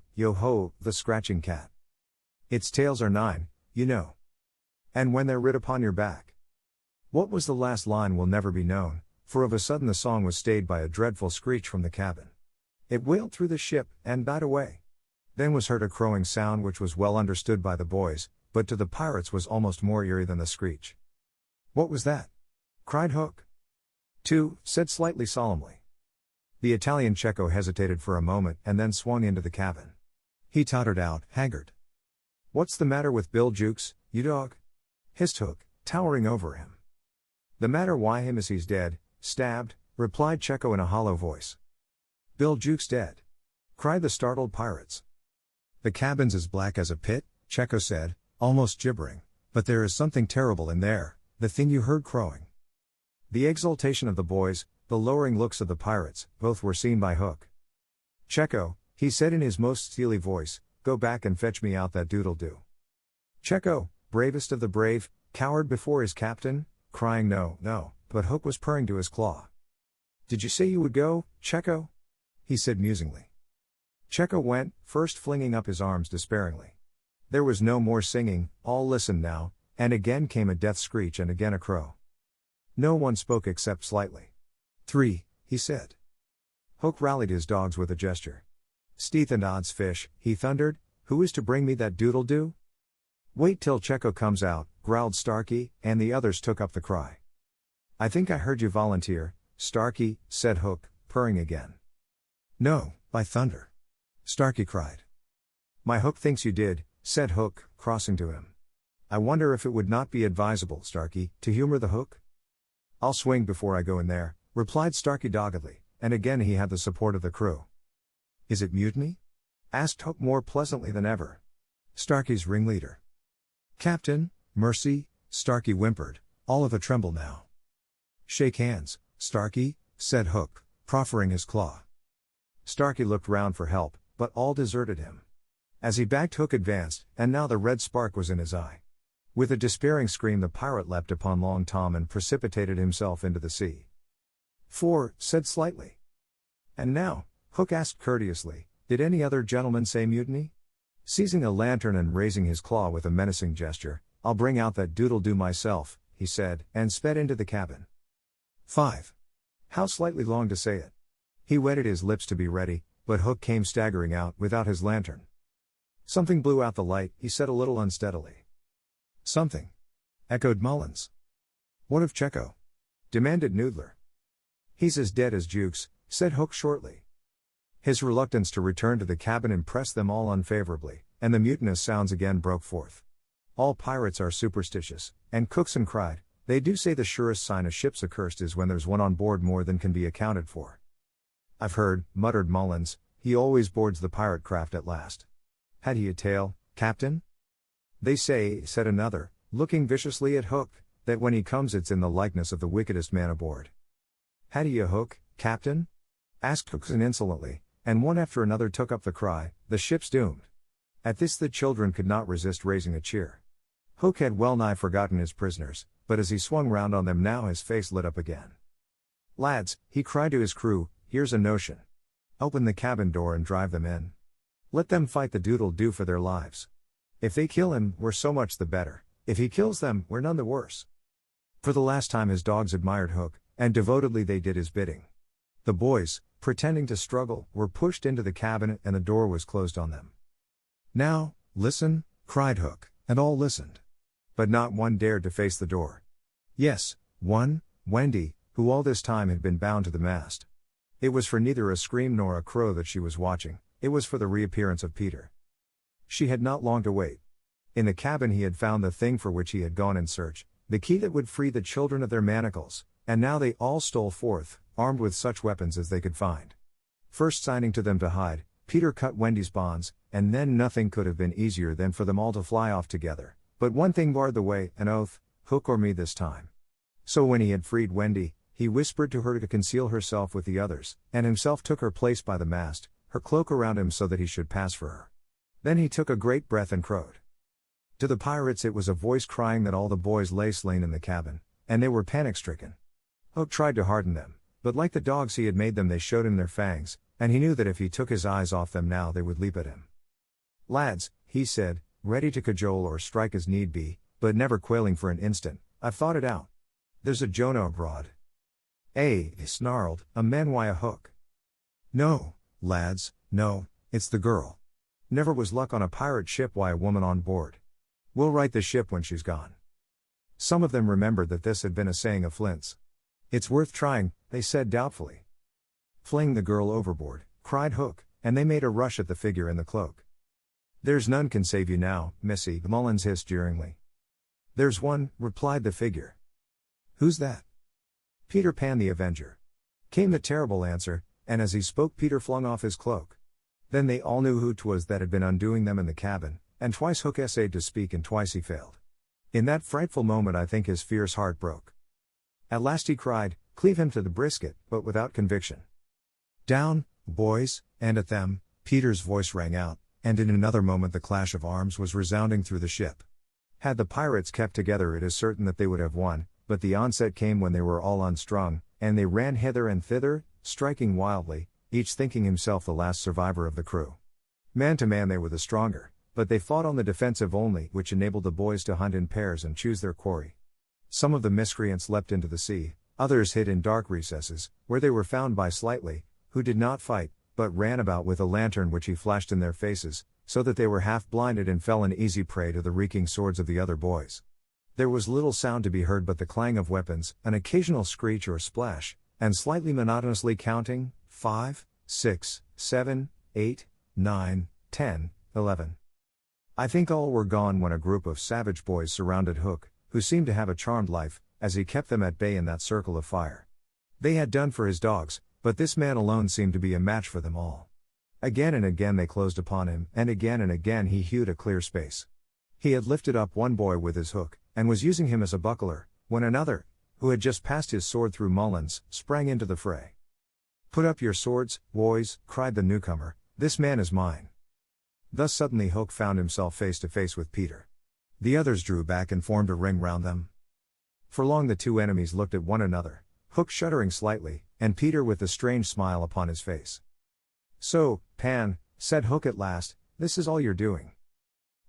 the scratching cat. Its tails are 9, you know. And when they're rid upon your back. What was the last line will never be known, for of a sudden the song was stayed by a dreadful screech from the cabin. It wailed through the ship, and died away. Then was heard a crowing sound which was well understood by the boys, but to the pirates was almost more eerie than the screech. What was that? Cried Hook. 2, said slightly solemnly. The Italian Cecco hesitated for a moment and then swung into the cabin. He tottered out, haggard. What's the matter with Bill Jukes, you dog? Hissed Hook, towering over him. The matter why him is he's dead, stabbed, replied Cecco in a hollow voice. Bill Jukes dead? Cried the startled pirates. The cabin's as black as a pit, Cecco said, almost gibbering, but there is something terrible in there, the thing you heard crowing. The exultation of the boys, the lowering looks of the pirates, both were seen by Hook. Cecco, he said in his most steely voice, go back and fetch me out that doodle-doo. Cecco, bravest of the brave, cowered before his captain, crying no, but Hook was purring to his claw. Did you say you would go, Cecco? He said musingly. Cecco went, first flinging up his arms despairingly. There was no more singing, all listened now, and again came a death screech and again a crow. No one spoke except slightly. 3, he said. Hook rallied his dogs with a gesture. Steeth and odds fish, he thundered, who is to bring me that doodle-doo? Wait till Cecco comes out, growled Starkey, and the others took up the cry. I think I heard you volunteer, Starkey, said Hook, purring again. No, by thunder. Starkey cried. My Hook thinks you did, said Hook, crossing to him. I wonder if it would not be advisable, Starkey, to humor the Hook? I'll swing before I go in there, replied Starkey doggedly, and again he had the support of the crew. Is it mutiny? Asked Hook more pleasantly than ever. Starkey's ringleader. Captain, mercy, Starkey whimpered, all of a tremble now. Shake hands, Starkey, said Hook, proffering his claw. Starkey looked round for help, but all deserted him. As he backed Hook advanced, and now the red spark was in his eye. With a despairing scream the pirate leapt upon Long Tom and precipitated himself into the sea. 4, said slightly. And now, Hook asked courteously, did any other gentleman say mutiny? Seizing a lantern and raising his claw with a menacing gesture, I'll bring out that doodle-doo myself, he said, and sped into the cabin. 5. How slightly longed to say it. He wetted his lips to be ready, but Hook came staggering out without his lantern. Something blew out the light, he said a little unsteadily. Something, echoed Mullins. What of Cecco? Demanded Noodler. He's as dead as Jukes, said Hook shortly. His reluctance to return to the cabin impressed them all unfavorably, and the mutinous sounds again broke forth. All pirates are superstitious, and Cookson cried, "They do say the surest sign a ship's accursed is when there's one on board more than can be accounted for." "I've heard," muttered Mullins, "he always boards the pirate craft at last." "Had he a tail, Captain?" "They say," said another, looking viciously at Hook, "that when he comes it's in the likeness of the wickedest man aboard." "Had he a hook, Captain?" asked Cookson insolently, and one after another took up the cry, "The ship's doomed." At this the children could not resist raising a cheer. Hook had well nigh forgotten his prisoners, but as he swung round on them now his face lit up again. "Lads," he cried to his crew, "here's a notion. Open the cabin door and drive them in. Let them fight the doodle-doo for their lives. If they kill him, we're so much the better. If he kills them, we're none the worse." For the last time his dogs admired Hook, and devotedly they did his bidding. The boys, pretending to struggle, were pushed into the cabin and the door was closed on them. "Now, listen," cried Hook, and all listened. But not one dared to face the door. Yes, one, Wendy, who all this time had been bound to the mast. It was for neither a scream nor a crow that she was watching, it was for the reappearance of Peter. She had not long to wait. In the cabin he had found the thing for which he had gone in search, the key that would free the children of their manacles, and now they all stole forth, armed with such weapons as they could find. First signing to them to hide, Peter cut Wendy's bonds, and then nothing could have been easier than for them all to fly off together. But one thing barred the way, an oath, "Hook or me this time." So when he had freed Wendy, he whispered to her to conceal herself with the others, and himself took her place by the mast, her cloak around him so that he should pass for her. Then he took a great breath and crowed. To the pirates it was a voice crying that all the boys lay slain in the cabin, and they were panic-stricken. Hook tried to harden them, but like the dogs he had made them they showed him their fangs, and he knew that if he took his eyes off them now they would leap at him. "Lads," he said, ready to cajole or strike as need be, but never quailing for an instant, "I've thought it out. There's a Jonah abroad." "Eh," he snarled, "a man why a Hook?" "No, lads, no, it's the girl. Never was luck on a pirate ship why a woman on board. We'll right the ship when she's gone." Some of them remembered that this had been a saying of Flint's. "It's worth trying," they said doubtfully. "Fling the girl overboard," cried Hook, and they made a rush at the figure in the cloak. "There's none can save you now, missy," Mullins hissed jeeringly. "There's one," replied the figure. "Who's that?" "Peter Pan the Avenger," came the terrible answer, and as he spoke Peter flung off his cloak. Then they all knew who 'twas that had been undoing them in the cabin, and twice Hook essayed to speak and twice he failed. In that frightful moment I think his fierce heart broke. At last he cried, "Cleave him to the brisket," but without conviction. "Down, boys," and at them, Peter's voice rang out, and in another moment the clash of arms was resounding through the ship. Had the pirates kept together it is certain that they would have won, but the onset came when they were all unstrung, and they ran hither and thither, striking wildly, each thinking himself the last survivor of the crew. Man to man they were the stronger, but they fought on the defensive only, which enabled the boys to hunt in pairs and choose their quarry. Some of the miscreants leapt into the sea, others hid in dark recesses, where they were found by Slightly, who did not fight, but ran about with a lantern which he flashed in their faces, so that they were half blinded and fell an easy prey to the reeking swords of the other boys. There was little sound to be heard but the clang of weapons, an occasional screech or splash, and Slightly monotonously counting, 5, 6, 7, 8, 9, 10, 11. I think all were gone when a group of savage boys surrounded Hook, who seemed to have a charmed life, as he kept them at bay in that circle of fire. They had done for his dogs, but this man alone seemed to be a match for them all. Again and again they closed upon him, and again he hewed a clear space. He had lifted up one boy with his hook, and was using him as a buckler, when another, who had just passed his sword through Mullins, sprang into the fray. "Put up your swords, boys," cried the newcomer, "this man is mine." Thus suddenly Hook found himself face to face with Peter. The others drew back and formed a ring round them. For long the two enemies looked at one another, Hook shuddering slightly, and Peter with a strange smile upon his face. "So, Pan," said Hook at last, "this is all you're doing?"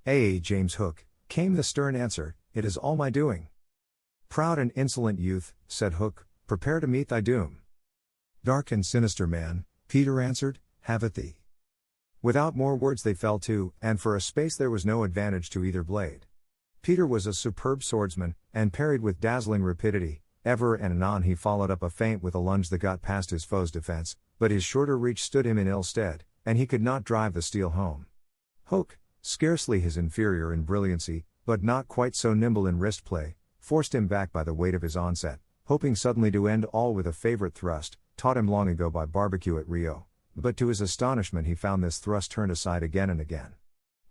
"Ay, James Hook," came the stern answer, "it is all my doing." "Proud and insolent youth," said Hook, "prepare to meet thy doom." "Dark and sinister man," Peter answered, "have at thee." Without more words they fell to, and for a space there was no advantage to either blade. Peter was a superb swordsman, and parried with dazzling rapidity. Ever and anon he followed up a feint with a lunge that got past his foe's defense, but his shorter reach stood him in ill stead, and he could not drive the steel home. Hook, scarcely his inferior in brilliancy, but not quite so nimble in wrist play, forced him back by the weight of his onset, hoping suddenly to end all with a favorite thrust, taught him long ago by barbecue at Rio, but to his astonishment he found this thrust turned aside again and again.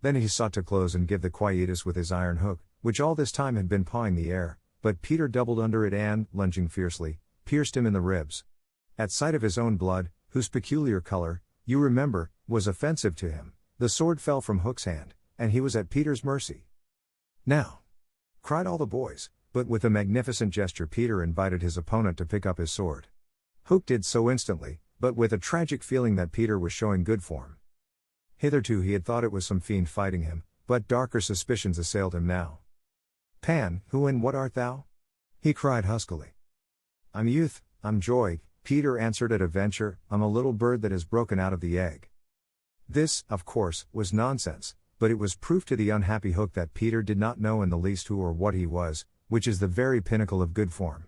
Then he sought to close and give the quietus with his iron hook, which all this time had been pawing the air, but Peter doubled under it and, lunging fiercely, pierced him in the ribs. At sight of his own blood, whose peculiar color, you remember, was offensive to him, the sword fell from Hook's hand, and he was at Peter's mercy. "Now!" cried all the boys, but with a magnificent gesture Peter invited his opponent to pick up his sword. Hook did so instantly, but with a tragic feeling that Peter was showing good form. Hitherto he had thought it was some fiend fighting him, but darker suspicions assailed him now. "Pan, who and what art thou?" he cried huskily. "I'm youth, I'm joy," Peter answered at a venture, "I'm a little bird that has broken out of the egg." This, of course, was nonsense, but it was proof to the unhappy Hook that Peter did not know in the least who or what he was, which is the very pinnacle of good form.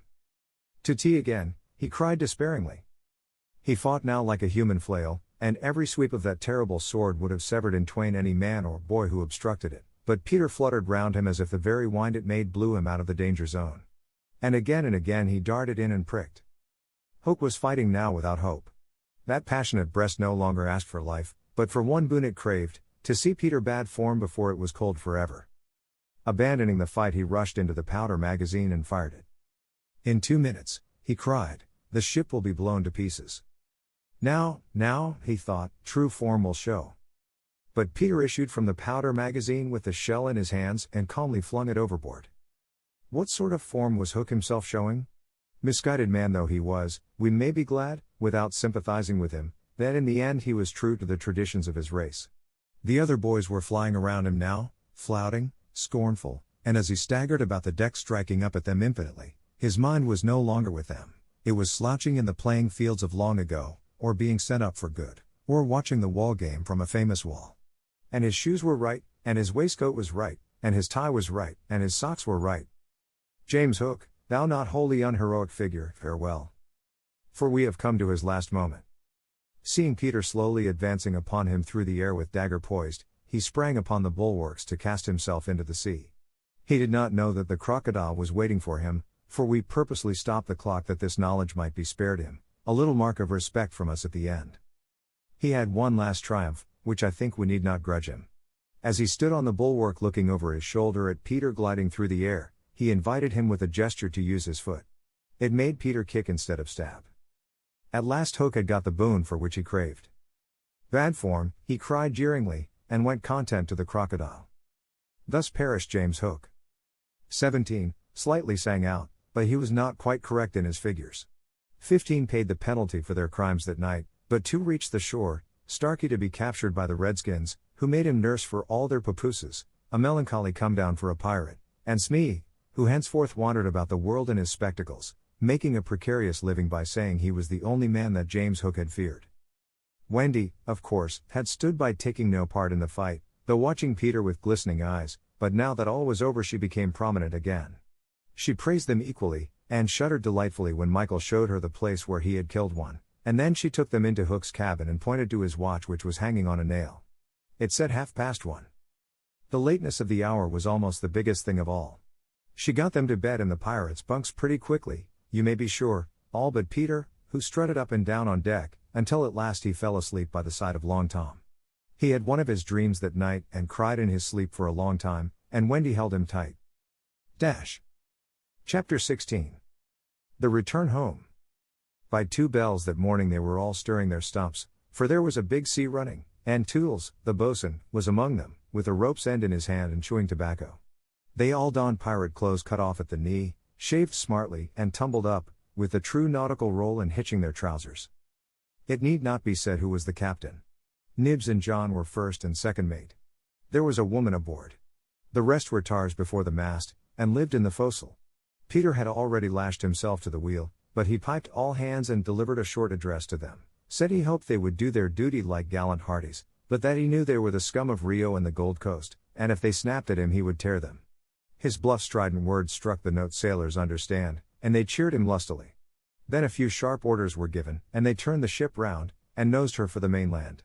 "To tea again," he cried despairingly. He fought now like a human flail, and every sweep of that terrible sword would have severed in twain any man or boy who obstructed it, but Peter fluttered round him as if the very wind it made blew him out of the danger zone. And again he darted in and pricked. Hook was fighting now without hope. That passionate breast no longer asked for life, but for one boon it craved, to see Peter bad form before it was cold forever. Abandoning the fight he rushed into the powder magazine and fired it. "In 2 minutes," he cried, "the ship will be blown to pieces. Now, he thought, true form will show." But Peter issued from the powder magazine with the shell in his hands and calmly flung it overboard. What sort of form was Hook himself showing? Misguided man though he was, we may be glad, without sympathizing with him, that in the end he was true to the traditions of his race. The other boys were flying around him now, flouting, scornful, and as he staggered about the deck striking up at them impotently, his mind was no longer with them, it was slouching in the playing fields of long ago, or being sent up for good, or watching the wall game from a famous wall. And his shoes were right, and his waistcoat was right, and his tie was right, and his socks were right. James Hook, thou not wholly unheroic figure, farewell. For we have come to his last moment. Seeing Peter slowly advancing upon him through the air with dagger poised, he sprang upon the bulwarks to cast himself into the sea. He did not know that the crocodile was waiting for him, for we purposely stopped the clock that this knowledge might be spared him, a little mark of respect from us at the end. He had one last triumph, which I think we need not grudge him. As he stood on the bulwark looking over his shoulder at Peter gliding through the air, he invited him with a gesture to use his foot. It made Peter kick instead of stab. At last Hook had got the boon for which he craved. "Bad form," he cried jeeringly, and went content to the crocodile. Thus perished James Hook. 17, slightly sang out, but he was not quite correct in his figures. 15 paid the penalty for their crimes that night, but 2 reached the shore, Starkey to be captured by the Redskins, who made him nurse for all their papooses, a melancholy come down for a pirate, and Smee, who henceforth wandered about the world in his spectacles, making a precarious living by saying he was the only man that James Hook had feared. Wendy, of course, had stood by taking no part in the fight, though watching Peter with glistening eyes, but now that all was over she became prominent again. She praised them equally, and shuddered delightfully when Michael showed her the place where he had killed one, and then she took them into Hook's cabin and pointed to his watch which was hanging on a nail. It said 1:30. The lateness of the hour was almost the biggest thing of all. She got them to bed in the pirates' bunks pretty quickly, you may be sure, all but Peter, who strutted up and down on deck, until at last he fell asleep by the side of Long Tom. He had one of his dreams that night and cried in his sleep for a long time, and Wendy held him tight. Chapter 16. The Return Home. By 2 bells that morning they were all stirring their stumps, for there was a big sea running, and Toodles, the boatswain, was among them, with a rope's end in his hand and chewing tobacco. They all donned pirate clothes cut off at the knee, shaved smartly, and tumbled up, with the true nautical roll and hitching their trousers. It need not be said who was the captain. Nibs and John were first and second mate. There was a woman aboard. The rest were tars before the mast, and lived in the forecastle. Peter had already lashed himself to the wheel, but he piped all hands and delivered a short address to them, said he hoped they would do their duty like gallant hearties, but that he knew they were the scum of Rio and the Gold Coast, and if they snapped at him he would tear them. His bluff strident words struck the note sailors understand, and they cheered him lustily. Then a few sharp orders were given, and they turned the ship round, and nosed her for the mainland.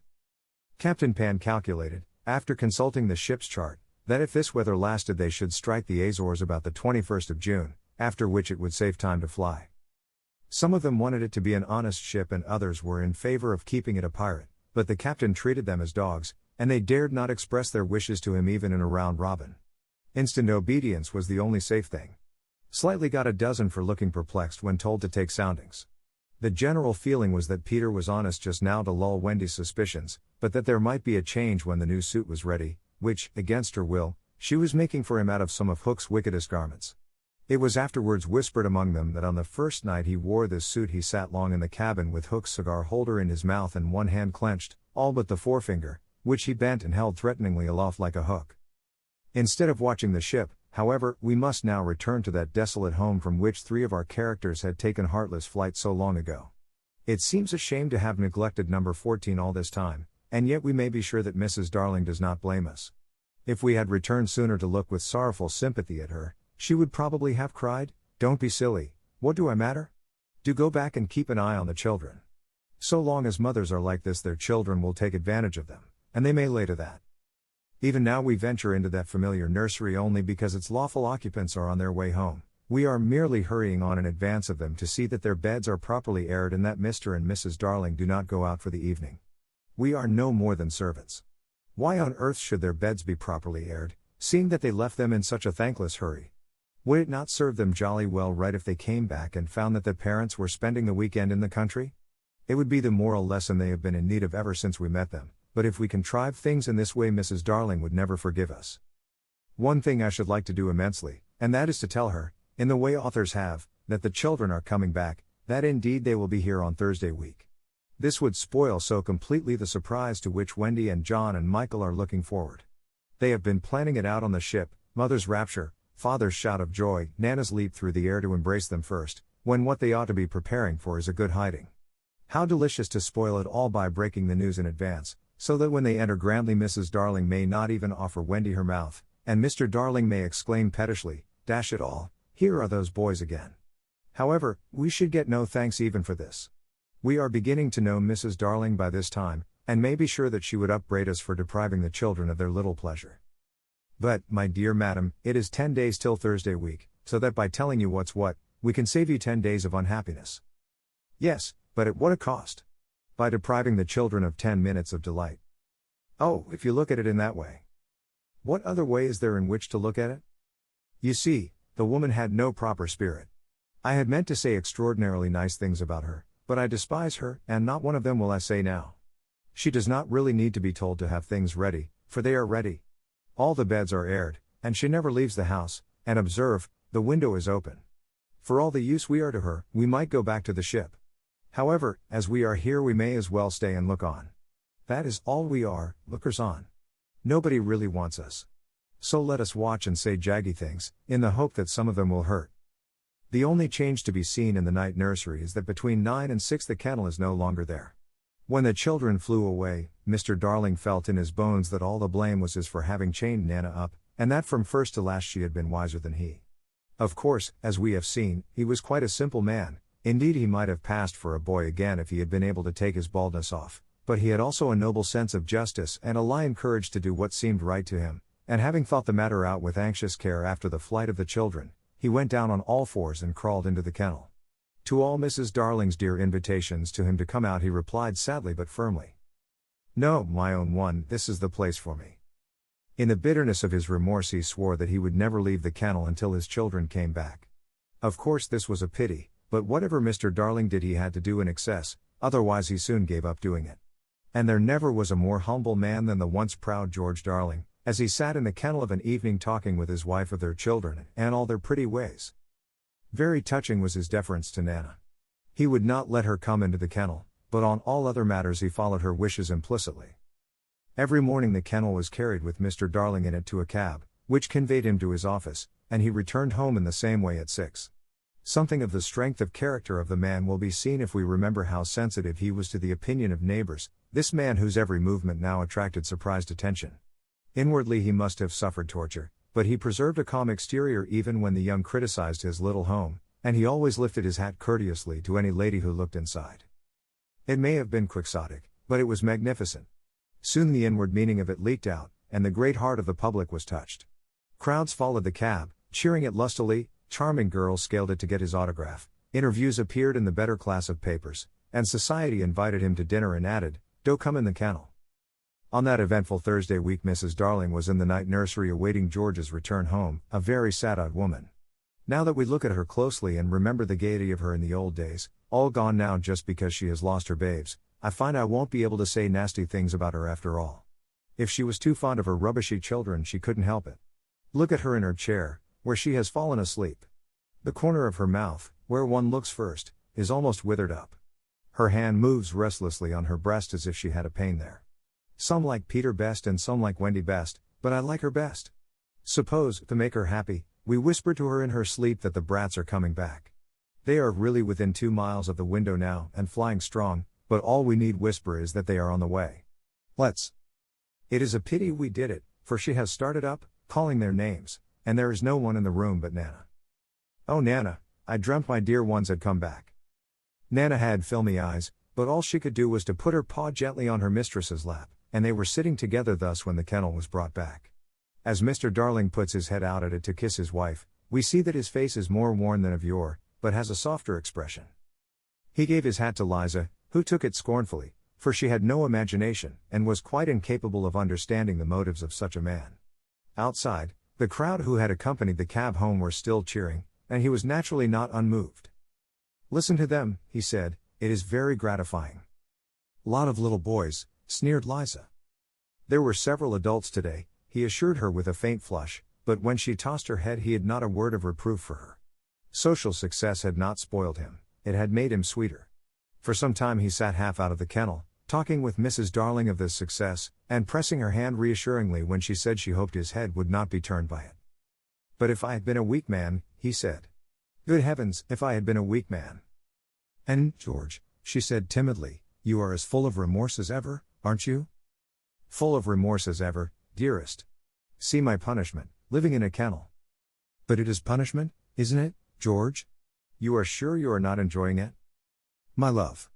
Captain Pan calculated, after consulting the ship's chart, that if this weather lasted they should strike the Azores about the 21st of June, after which it would save time to fly. Some of them wanted it to be an honest ship and others were in favor of keeping it a pirate, but the captain treated them as dogs, and they dared not express their wishes to him even in a round robin. Instant obedience was the only safe thing. Slightly got a dozen for looking perplexed when told to take soundings. The general feeling was that Peter was honest just now to lull Wendy's suspicions, but that there might be a change when the new suit was ready, which, against her will, she was making for him out of some of Hook's wickedest garments. It was afterwards whispered among them that on the first night he wore this suit he sat long in the cabin with Hook's cigar holder in his mouth and one hand clenched, all but the forefinger, which he bent and held threateningly aloft like a hook. Instead of watching the ship, however, we must now return to that desolate home from which 3 of our characters had taken heartless flight so long ago. It seems a shame to have neglected number 14 all this time, and yet we may be sure that Mrs. Darling does not blame us. If we had returned sooner to look with sorrowful sympathy at her, she would probably have cried, "Don't be silly, what do I matter? Do go back and keep an eye on the children. So long as mothers are like this their children will take advantage of them, and they may lay to that." Even now we venture into that familiar nursery only because its lawful occupants are on their way home. We are merely hurrying on in advance of them to see that their beds are properly aired and that Mr. and Mrs. Darling do not go out for the evening. We are no more than servants. Why on earth should their beds be properly aired, seeing that they left them in such a thankless hurry? Would it not serve them jolly well right if they came back and found that their parents were spending the weekend in the country? It would be the moral lesson they have been in need of ever since we met them, but if we contrive things in this way Mrs. Darling would never forgive us. One thing I should like to do immensely, and that is to tell her, in the way authors have, that the children are coming back, that indeed they will be here on Thursday week. This would spoil so completely the surprise to which Wendy and John and Michael are looking forward. They have been planning it out on the ship, mother's rapture, father's shout of joy, Nana's leap through the air to embrace them first, when what they ought to be preparing for is a good hiding. How delicious to spoil it all by breaking the news in advance, so that when they enter grandly Mrs. Darling may not even offer Wendy her mouth, and Mr. Darling may exclaim pettishly, "Dash it all, here are those boys again." However, we should get no thanks even for this. We are beginning to know Mrs. Darling by this time, and may be sure that she would upbraid us for depriving the children of their little pleasure. But, my dear madam, it is 10 days till Thursday week, so that by telling you what's what, we can save you 10 days of unhappiness. Yes, but at what a cost? By depriving the children of 10 minutes of delight. Oh, if you look at it in that way. What other way is there in which to look at it? You see, the woman had no proper spirit. I had meant to say extraordinarily nice things about her, but I despise her, and not one of them will I say now. She does not really need to be told to have things ready, for they are ready. All the beds are aired, and she never leaves the house, and observe, the window is open. For all the use we are to her, we might go back to the ship. However, as we are here we may as well stay and look on. That is all we are, lookers on. Nobody really wants us. So let us watch and say jaggy things, in the hope that some of them will hurt. The only change to be seen in the night nursery is that between 9 and 6 the kennel is no longer there. When the children flew away, Mr. Darling felt in his bones that all the blame was his for having chained Nana up, and that from first to last she had been wiser than he. Of course, as we have seen, he was quite a simple man, indeed he might have passed for a boy again if he had been able to take his baldness off, but he had also a noble sense of justice and a lion courage to do what seemed right to him, and having thought the matter out with anxious care after the flight of the children, he went down on all fours and crawled into the kennel. To all Mrs. Darling's dear invitations to him to come out he replied sadly but firmly, "No, my own one, this is the place for me." In the bitterness of his remorse he swore that he would never leave the kennel until his children came back. Of course this was a pity, but whatever Mr. Darling did he had to do in excess, otherwise he soon gave up doing it. And there never was a more humble man than the once proud George Darling, as he sat in the kennel of an evening talking with his wife of their children and all their pretty ways. Very touching was his deference to Nana. He would not let her come into the kennel, but on all other matters he followed her wishes implicitly. Every morning the kennel was carried with Mr. Darling in it to a cab, which conveyed him to his office, and he returned home in the same way at 6. Something of the strength of character of the man will be seen if we remember how sensitive he was to the opinion of neighbors, this man whose every movement now attracted surprised attention. Inwardly he must have suffered torture, but he preserved a calm exterior even when the young criticized his little home, and he always lifted his hat courteously to any lady who looked inside. It may have been quixotic, but it was magnificent. Soon the inward meaning of it leaked out, and the great heart of the public was touched. Crowds followed the cab, cheering it lustily, charming girls scaled it to get his autograph, interviews appeared in the better class of papers, and society invited him to dinner and added, "Do come in the kennel." On that eventful Thursday week Mrs. Darling was in the night nursery awaiting George's return home, a very sad-eyed woman. Now that we look at her closely and remember the gaiety of her in the old days, all gone now just because she has lost her babes, I find I won't be able to say nasty things about her after all. If she was too fond of her rubbishy children she couldn't help it. Look at her in her chair, where she has fallen asleep. The corner of her mouth, where one looks first, is almost withered up. Her hand moves restlessly on her breast as if she had a pain there. Some like Peter best and some like Wendy best, but I like her best. Suppose, to make her happy, we whisper to her in her sleep that the brats are coming back. They are really within 2 miles of the window now and flying strong, but all we need whisper is that they are on the way. Let's. It is a pity we did it, for she has started up, calling their names, and there is no one in the room but Nana. Oh Nana, I dreamt my dear ones had come back. Nana had filmy eyes, but all she could do was to put her paw gently on her mistress's lap, and they were sitting together thus when the kennel was brought back. As Mr. Darling puts his head out at it to kiss his wife, we see that his face is more worn than of yore, but has a softer expression. He gave his hat to Liza, who took it scornfully, for she had no imagination, and was quite incapable of understanding the motives of such a man. Outside, the crowd who had accompanied the cab home were still cheering, and he was naturally not unmoved. "Listen to them," he said, "it is very gratifying." "Lot of little boys," sneered Liza. There were several adults today, he assured her with a faint flush, but when she tossed her head he had not a word of reproof for her. Social success had not spoiled him, it had made him sweeter. For some time he sat half out of the kennel, talking with Mrs. Darling of this success, and pressing her hand reassuringly when she said she hoped his head would not be turned by it. "But if I had been a weak man," he said. "Good heavens, if I had been a weak man." "And, George," she said timidly, "you are as full of remorse as ever, aren't you?" "Full of remorse as ever, dearest. See my punishment, living in a kennel." "But it is punishment, isn't it, George? You are sure you are not enjoying it?" "My love."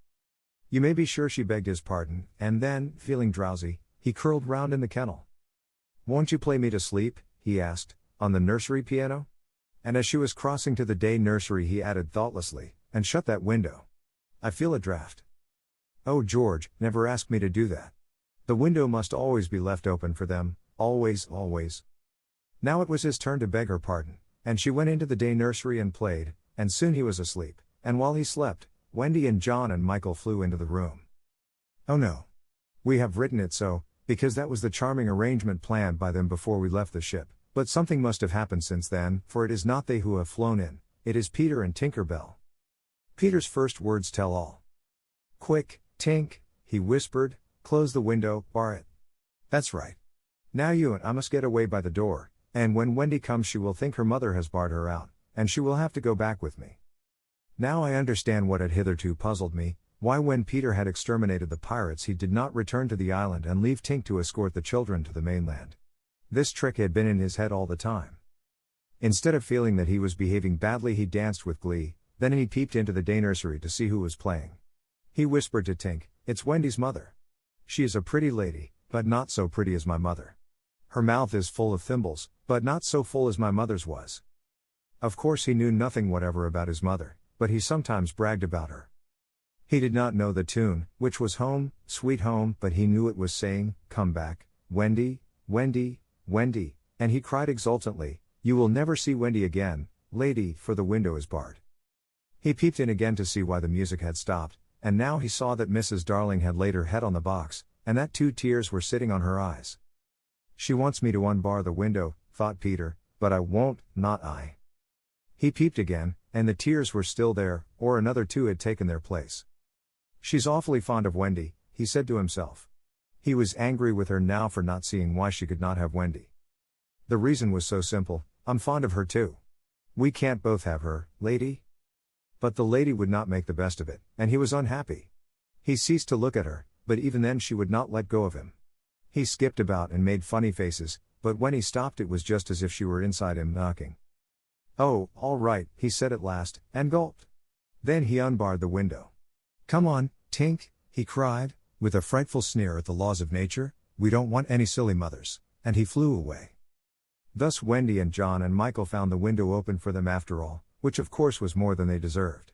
You may be sure she begged his pardon, and then, feeling drowsy, he curled round in the kennel. "Won't you play me to sleep?" he asked, "on the nursery piano?" And as she was crossing to the day nursery he added thoughtlessly, "And shut that window. I feel a draught." "Oh George, never ask me to do that. The window must always be left open for them, always, always." Now it was his turn to beg her pardon, and she went into the day nursery and played, and soon he was asleep, and while he slept, Wendy and John and Michael flew into the room. "Oh no. We have written it so, because that was the charming arrangement planned by them before we left the ship, but something must have happened since then, for it is not they who have flown in, it is Peter and Tinker Bell." Peter's first words tell all. "Quick, Tink," he whispered, "close the window, bar it. That's right. Now you and I must get away by the door, and when Wendy comes she will think her mother has barred her out, and she will have to go back with me." Now I understand what had hitherto puzzled me, why when Peter had exterminated the pirates he did not return to the island and leave Tink to escort the children to the mainland. This trick had been in his head all the time. Instead of feeling that he was behaving badly he danced with glee, then he peeped into the day nursery to see who was playing. He whispered to Tink, "It's Wendy's mother. She is a pretty lady, but not so pretty as my mother. Her mouth is full of thimbles, but not so full as my mother's was." Of course he knew nothing whatever about his mother, but he sometimes bragged about her. He did not know the tune, which was Home, Sweet Home, but he knew it was saying, "Come back, Wendy, Wendy, Wendy," and he cried exultantly, "You will never see Wendy again, lady, for the window is barred." He peeped in again to see why the music had stopped, and now he saw that Mrs. Darling had laid her head on the box, and that 2 tears were sitting on her eyes. "She wants me to unbar the window," thought Peter, "but I won't, not I." He peeped again, and the tears were still there, or another 2 had taken their place. "She's awfully fond of Wendy," he said to himself. He was angry with her now for not seeing why she could not have Wendy. The reason was so simple, "I'm fond of her too. We can't both have her, lady." But the lady would not make the best of it, and he was unhappy. He ceased to look at her, but even then she would not let go of him. He skipped about and made funny faces, but when he stopped it was just as if she were inside him knocking. "Oh, all right," he said at last, and gulped. Then he unbarred the window. "Come on, Tink," he cried, with a frightful sneer at the laws of nature, "we don't want any silly mothers," and he flew away. Thus Wendy and John and Michael found the window open for them after all, which of course was more than they deserved.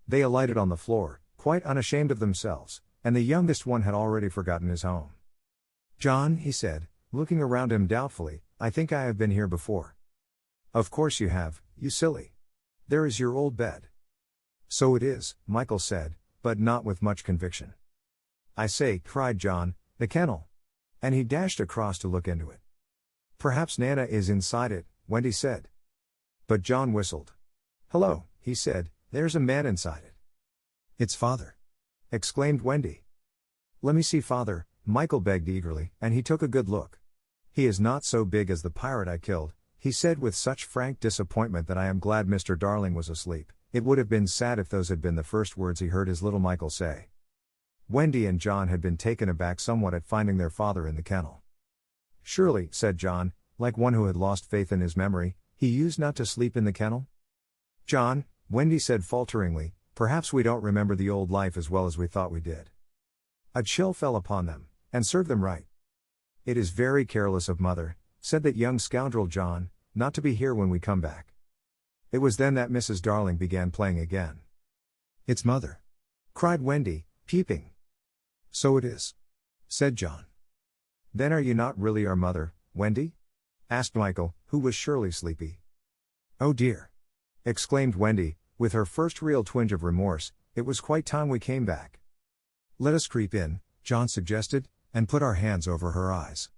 They alighted on the floor, quite unashamed of themselves, and the youngest one had already forgotten his home. "John," he said, looking around him doubtfully, "I think I have been here before." "Of course you have, you silly. There is your old bed." "So it is," Michael said, but not with much conviction. "I say," cried John, "the kennel." And he dashed across to look into it. "Perhaps Nana is inside it," Wendy said. But John whistled. "Hello," he said, "there's a man inside it." "It's Father!" exclaimed Wendy. "Let me see Father," Michael begged eagerly, and he took a good look. "He is not so big as the pirate I killed," he said with such frank disappointment that I am glad Mr. Darling was asleep. It would have been sad if those had been the first words he heard his little Michael say. Wendy and John had been taken aback somewhat at finding their father in the kennel. "Surely," said John, like one who had lost faith in his memory, "he used not to sleep in the kennel?" "John," Wendy said falteringly, "perhaps we don't remember the old life as well as we thought we did." A chill fell upon them, and served them right. "It is very careless of Mother," said that young scoundrel John, "not to be here when we come back." It was then that Mrs. Darling began playing again. "It's Mother!" cried Wendy, peeping. "So it is," said John. "Then are you not really our mother, Wendy?" asked Michael, who was surely sleepy. "Oh dear!" exclaimed Wendy, with her first real twinge of remorse, "it was quite time we came back." "Let us creep in," John suggested, and put our hands over her eyes.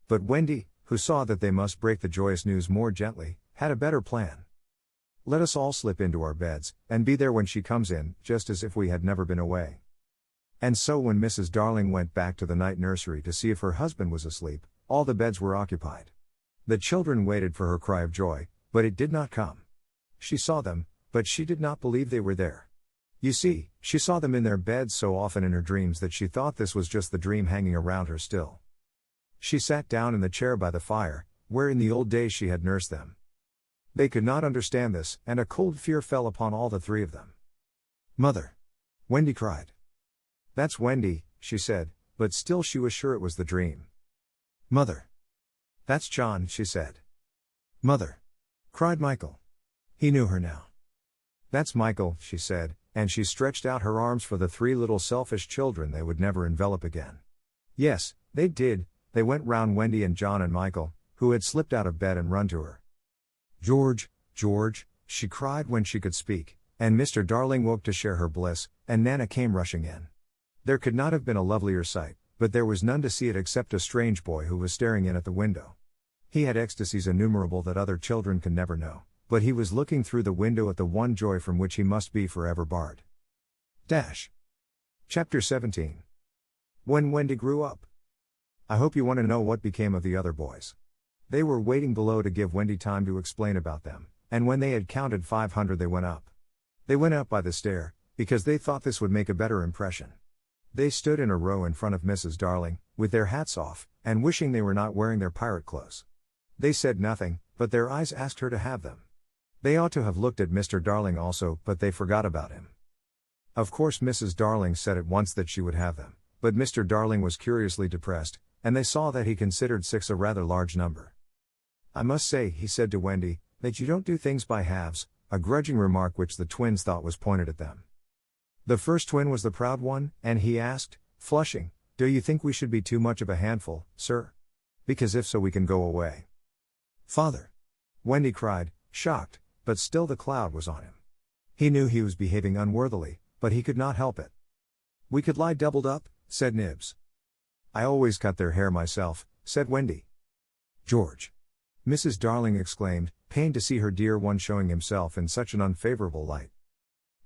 But Wendy, who saw that they must break the joyous news more gently, had a better plan. "Let us all slip into our beds, and be there when she comes in, just as if we had never been away." And so when Mrs. Darling went back to the night nursery to see if her husband was asleep, all the beds were occupied. The children waited for her cry of joy, but it did not come. She saw them, but she did not believe they were there. You see, she saw them in their beds so often in her dreams that she thought this was just the dream hanging around her still. She sat down in the chair by the fire, where in the old days she had nursed them. They could not understand this, and a cold fear fell upon all the three of them. "Mother!" Wendy cried. "That's Wendy," she said, but still she was sure it was the dream. "Mother!" "That's John," she said. "Mother!" cried Michael. He knew her now. "That's Michael," she said, and she stretched out her arms for the three little selfish children they would never envelop again. Yes, they did, they went round Wendy and John and Michael, who had slipped out of bed and run to her. "George, George," she cried when she could speak, and Mr. Darling woke to share her bliss, and Nana came rushing in. There could not have been a lovelier sight, but there was none to see it except a strange boy who was staring in at the window. He had ecstasies innumerable that other children can never know, but he was looking through the window at the one joy from which he must be forever barred. Chapter 17. When Wendy grew up. I hope you want to know what became of the other boys. They were waiting below to give Wendy time to explain about them, and when they had counted 500 they went up. They went up by the stair, because they thought this would make a better impression. They stood in a row in front of Mrs. Darling, with their hats off, and wishing they were not wearing their pirate clothes. They said nothing, but their eyes asked her to have them. They ought to have looked at Mr. Darling also, but they forgot about him. Of course Mrs. Darling said at once that she would have them, but Mr. Darling was curiously depressed, and they saw that he considered 6 a rather large number. "I must say," he said to Wendy, "that you don't do things by halves," a grudging remark which the twins thought was pointed at them. The first twin was the proud one, and he asked, flushing, "Do you think we should be too much of a handful, sir? Because if so we can go away." "Father!" Wendy cried, shocked, but still the cloud was on him. He knew he was behaving unworthily, but he could not help it. "We could lie doubled up," said Nibs. "I always cut their hair myself," said Wendy. "George!" Mrs. Darling exclaimed, pained to see her dear one showing himself in such an unfavorable light.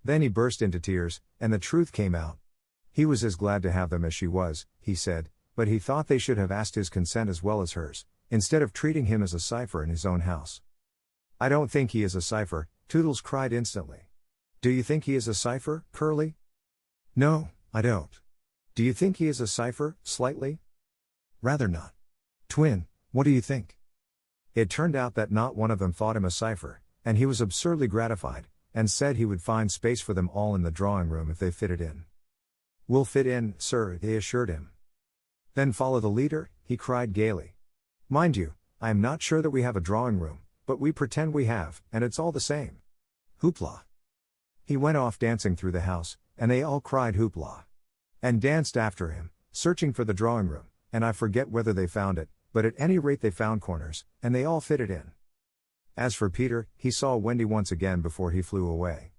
Then he burst into tears, and the truth came out. He was as glad to have them as she was, he said, but he thought they should have asked his consent as well as hers, instead of treating him as a cipher in his own house. "I don't think he is a cipher," Toodles cried instantly. "Do you think he is a cipher, Curly?" "No, I don't." "Do you think he is a cipher, Slightly?" "Rather not." "Twin, what do you think?" It turned out that not one of them thought him a cipher, and he was absurdly gratified, and said he would find space for them all in the drawing room if they fitted in. "We'll fit in, sir," they assured him. "Then follow the leader," he cried gaily. "Mind you, I am not sure that we have a drawing room, but we pretend we have, and it's all the same." Hoopla! He went off dancing through the house, and they all cried hoopla. And danced after him, searching for the drawing room, and I forget whether they found it, but at any rate they found corners, and they all fitted in. As for Peter, he saw Wendy once again before he flew away.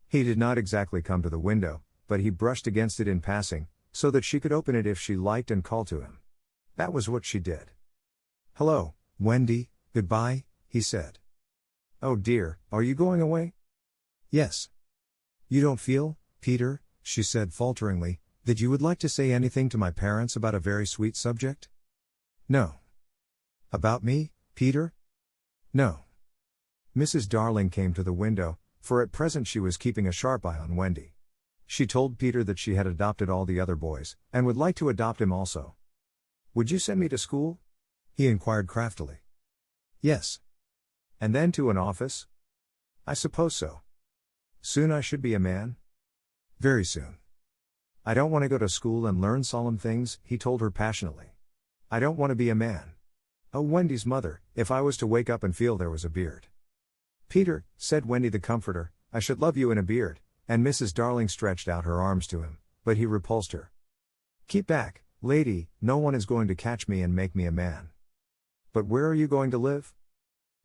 He did not exactly come to the window, but he brushed against it in passing, so that she could open it if she liked and call to him. That was what she did. "Hello, Wendy, goodbye," he said. "Oh dear, are you going away?" "Yes." "You don't feel, Peter," she said falteringly, "that you would like to say anything to my parents about a very sweet subject?" "No." "About me, Peter?" "No." Mrs. Darling came to the window, for at present she was keeping a sharp eye on Wendy. She told Peter that she had adopted all the other boys, and would like to adopt him also. "Would you send me to school?" he inquired craftily. "Yes." "And then to an office?" "I suppose so." "Soon I should be a man?" "Very soon." "I don't want to go to school and learn solemn things," he told her passionately. "I don't want to be a man. Oh, Wendy's mother, if I was to wake up and feel there was a beard." "Peter," said Wendy the comforter, "I should love you in a beard," and Mrs. Darling stretched out her arms to him, but he repulsed her. "Keep back, lady, no one is going to catch me and make me a man." "But where are you going to live?"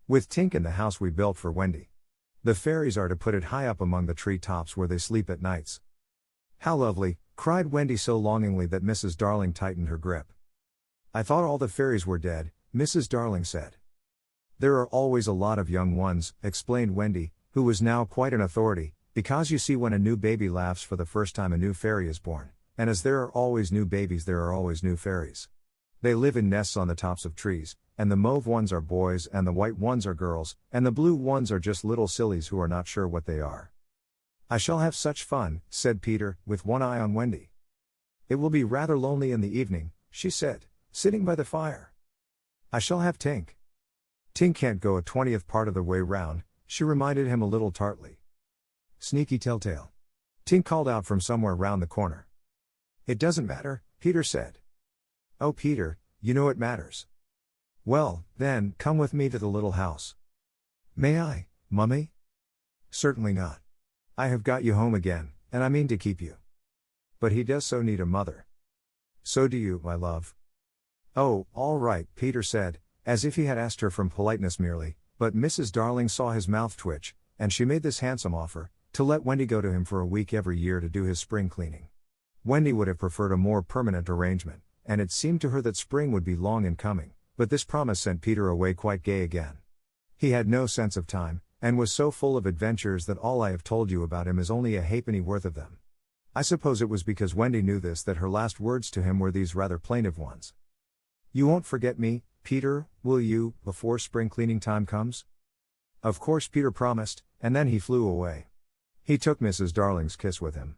"With Tink in the house we built for Wendy. The fairies are to put it high up among the tree tops where they sleep at nights." "How lovely," cried Wendy so longingly that Mrs. Darling tightened her grip. "I thought all the fairies were dead," Mrs. Darling said. "There are always a lot of young ones," explained Wendy, who was now quite an authority, "because you see when a new baby laughs for the first time a new fairy is born, and as there are always new babies there are always new fairies. They live in nests on the tops of trees, and the mauve ones are boys and the white ones are girls, and the blue ones are just little sillies who are not sure what they are." "I shall have such fun," said Peter, with one eye on Wendy. "It will be rather lonely in the evening," she said, "sitting by the fire." "I shall have Tink." "Tink can't go a 20th part of the way round," she reminded him a little tartly. "Sneaky telltale," Tink called out from somewhere round the corner. "It doesn't matter," Peter said. "Oh Peter, you know it matters." "Well, then, come with me to the little house." "May I, Mummy?" "Certainly not. I have got you home again, and I mean to keep you." "But he does so need a mother." "So do you, my love." "Oh, all right," Peter said, as if he had asked her from politeness merely, but Mrs. Darling saw his mouth twitch, and she made this handsome offer, to let Wendy go to him for a week every year to do his spring cleaning. Wendy would have preferred a more permanent arrangement, and it seemed to her that spring would be long in coming, but this promise sent Peter away quite gay again. He had no sense of time, and was so full of adventures that all I have told you about him is only a halfpenny worth of them. I suppose it was because Wendy knew this that her last words to him were these rather plaintive ones. "You won't forget me, Peter, will you, before spring cleaning time comes?" Of course Peter promised, and then he flew away. He took Mrs. Darling's kiss with him.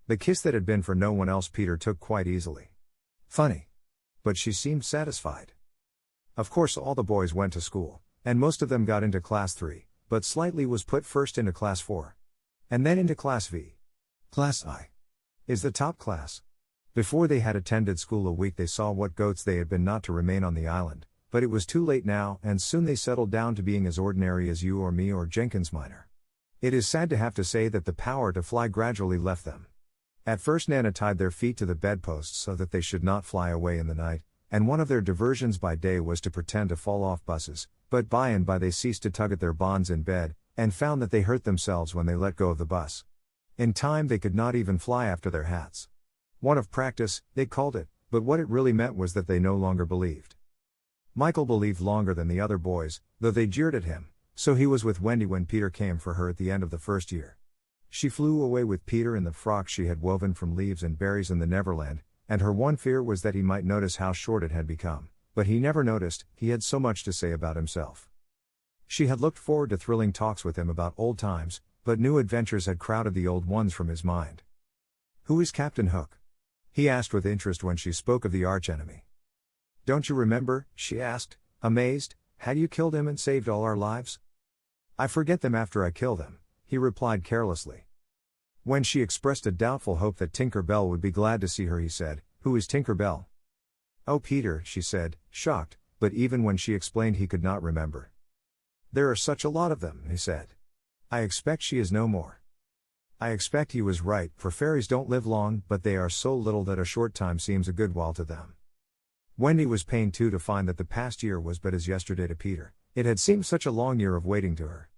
The kiss that had been for no one else Peter took quite easily. Funny. But she seemed satisfied. Of course all the boys went to school, and most of them got into class 3, but Slightly was put first into class 4. And then into class V. Class I is the top class. Before they had attended school a week they saw what goats they had been not to remain on the island, but it was too late now and soon they settled down to being as ordinary as you or me or Jenkins Minor. It is sad to have to say that the power to fly gradually left them. At first Nana tied their feet to the bedposts so that they should not fly away in the night, and one of their diversions by day was to pretend to fall off buses, but by and by they ceased to tug at their bonds in bed, and found that they hurt themselves when they let go of the bus. In time they could not even fly after their hats. Want of practice, they called it, but what it really meant was that they no longer believed. Michael believed longer than the other boys, though they jeered at him, so he was with Wendy when Peter came for her at the end of the first year. She flew away with Peter in the frock she had woven from leaves and berries in the Neverland, and her one fear was that he might notice how short it had become, but he never noticed, he had so much to say about himself. She had looked forward to thrilling talks with him about old times, but new adventures had crowded the old ones from his mind. "Who is Captain Hook?" he asked with interest when she spoke of the archenemy. "Don't you remember?" she asked, amazed. "Had you killed him and saved all our lives?" I forget them after I kill them, he replied carelessly. When she expressed a doubtful hope that Tinker Bell would be glad to see her, he said, "Who is Tinker Bell?" "Oh, Peter," she said, shocked, but even when she explained he could not remember. "There are such a lot of them," he said. "I expect she is no more." I expect he was right, for fairies don't live long, but they are so little that a short time seems a good while to them. Wendy was pained too to find that the past year was but as yesterday to Peter. It had seemed such a long year of waiting to her.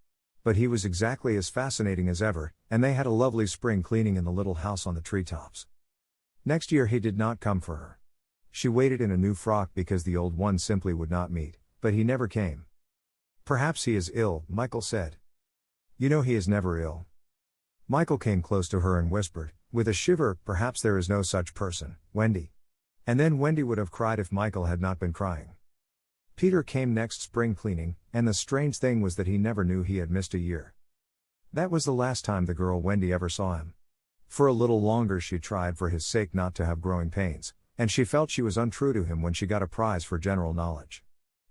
But he was exactly as fascinating as ever, and they had a lovely spring cleaning in the little house on the treetops. Next year he did not come for her. She waited in a new frock because the old one simply would not meet, but he never came. "Perhaps he is ill," Michael said. "You know he is never ill." Michael came close to her and whispered, with a shiver, "Perhaps there is no such person, Wendy." And then Wendy would have cried if Michael had not been crying. Peter came next spring cleaning, and the strange thing was that he never knew he had missed a year. That was the last time the girl Wendy ever saw him. For a little longer she tried for his sake not to have growing pains, and she felt she was untrue to him when she got a prize for general knowledge.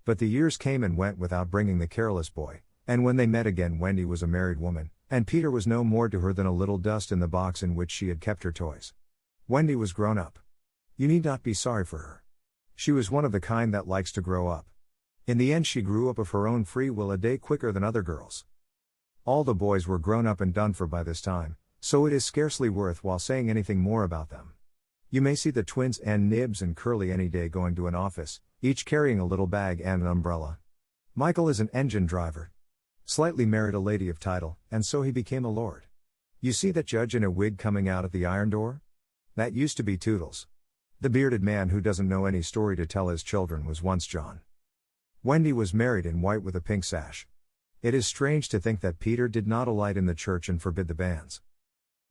But the years came and went without bringing the careless boy, and when they met again Wendy was a married woman, and Peter was no more to her than a little dust in the box in which she had kept her toys. Wendy was grown up. You need not be sorry for her. She was one of the kind that likes to grow up. In the end she grew up of her own free will a day quicker than other girls. All the boys were grown up and done for by this time, so it is scarcely worth while saying anything more about them. You may see the twins and Nibs and Curly any day going to an office, each carrying a little bag and an umbrella. Michael is an engine driver. Slightly married a lady of title, and so he became a lord. You see that judge in a wig coming out at the iron door? That used to be Toodles. The bearded man who doesn't know any story to tell his children was once John. Wendy was married in white with a pink sash. It is strange to think that Peter did not alight in the church and forbid the banns.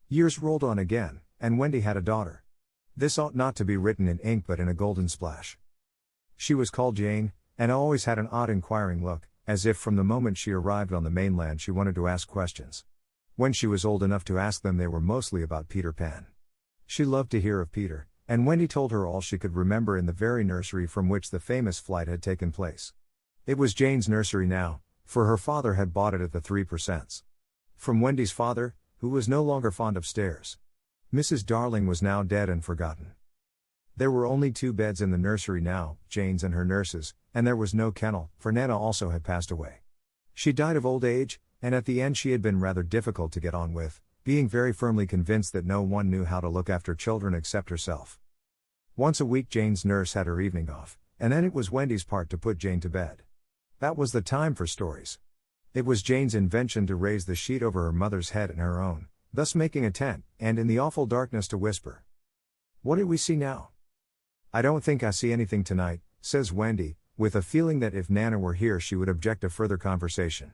Years rolled on again, and Wendy had a daughter. This ought not to be written in ink but in a golden splash. She was called Jane, and always had an odd inquiring look, as if from the moment she arrived on the mainland she wanted to ask questions. When she was old enough to ask them they were mostly about Peter Pan. She loved to hear of Peter, and Wendy told her all she could remember in the very nursery from which the famous flight had taken place. It was Jane's nursery now, for her father had bought it at the 3%. From Wendy's father, who was no longer fond of stairs. Mrs. Darling was now dead and forgotten. There were only 2 beds in the nursery now, Jane's and her nurse's, and there was no kennel, for Nana also had passed away. She died of old age, and at the end she had been rather difficult to get on with, being very firmly convinced that no one knew how to look after children except herself. Once a week Jane's nurse had her evening off, and then it was Wendy's part to put Jane to bed. That was the time for stories. It was Jane's invention to raise the sheet over her mother's head and her own, thus making a tent, and in the awful darkness to whisper. "What do we see now?" "I don't think I see anything tonight," says Wendy, with a feeling that if Nana were here she would object to further conversation.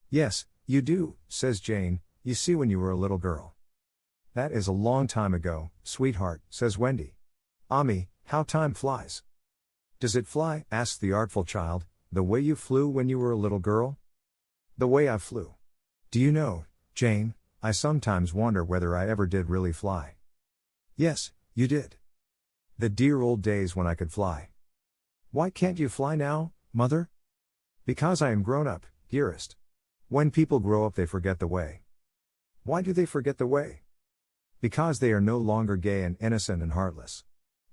"Yes, you do," says Jane, "you see when you were a little girl." "That is a long time ago, sweetheart," says Wendy. "Ami, how time flies." "Does it fly?" asks the artful child, "the way you flew when you were a little girl?" "The way I flew. Do you know, Jane, I sometimes wonder whether I ever did really fly." "Yes, you did. The dear old days when I could fly." "Why can't you fly now, mother?" "Because I am grown up, dearest. When people grow up they forget the way." "Why do they forget the way?" "Because they are no longer gay and innocent and heartless.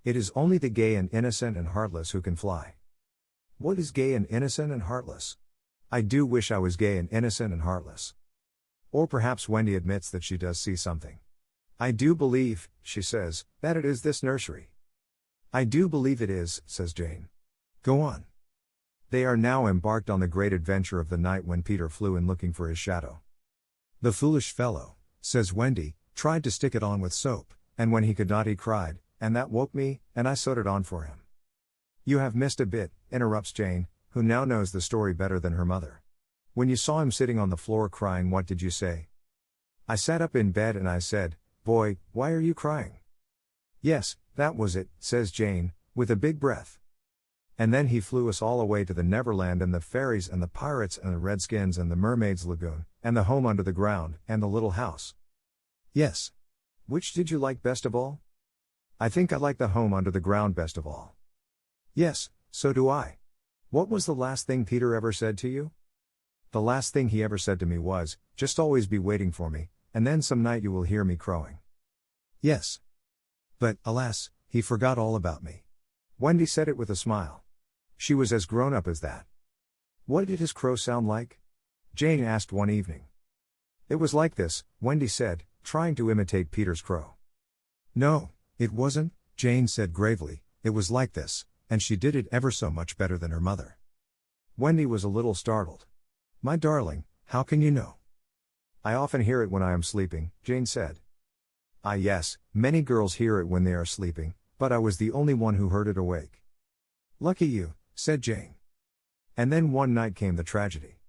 It is only the gay and innocent and heartless who can fly." "What is gay and innocent and heartless?" "I do wish I was gay and innocent and heartless." Or perhaps Wendy admits that she does see something. "I do believe," she says, "that it is this nursery." "I do believe it is," says Jane. "Go on." They are now embarked on the great adventure of the night when Peter flew in looking for his shadow. "The foolish fellow," says Wendy, "tried to stick it on with soap, and when he could not he cried, and that woke me, and I sewed it on for him." "You have missed a bit," interrupts Jane, who now knows the story better than her mother. "When you saw him sitting on the floor crying, what did you say?" "I sat up in bed and I said, 'Boy, why are you crying?'" "Yes, that was it," says Jane, with a big breath. "And then he flew us all away to the Neverland and the fairies and the pirates and the redskins and the mermaid's lagoon, and the home under the ground, and the little house." "Yes. Which did you like best of all?" "I think I like the home under the ground best of all." "Yes, so do I. What was the last thing Peter ever said to you?" The last thing he ever said to me was, just always be waiting for me, and then some night you will hear me crowing. Yes. But, alas, he forgot all about me. Wendy said it with a smile. She was as grown up as that. What did his crow sound like? Jane asked one evening. It was like this, Wendy said, trying to imitate Peter's crow. No, it wasn't, Jane said gravely, it was like this, and she did it ever so much better than her mother. Wendy was a little startled. My darling, how can you know? I often hear it when I am sleeping, Jane said. Ah yes, many girls hear it when they are sleeping, but I was the only one who heard it awake. Lucky you, said Jane. And then one night came the tragedy.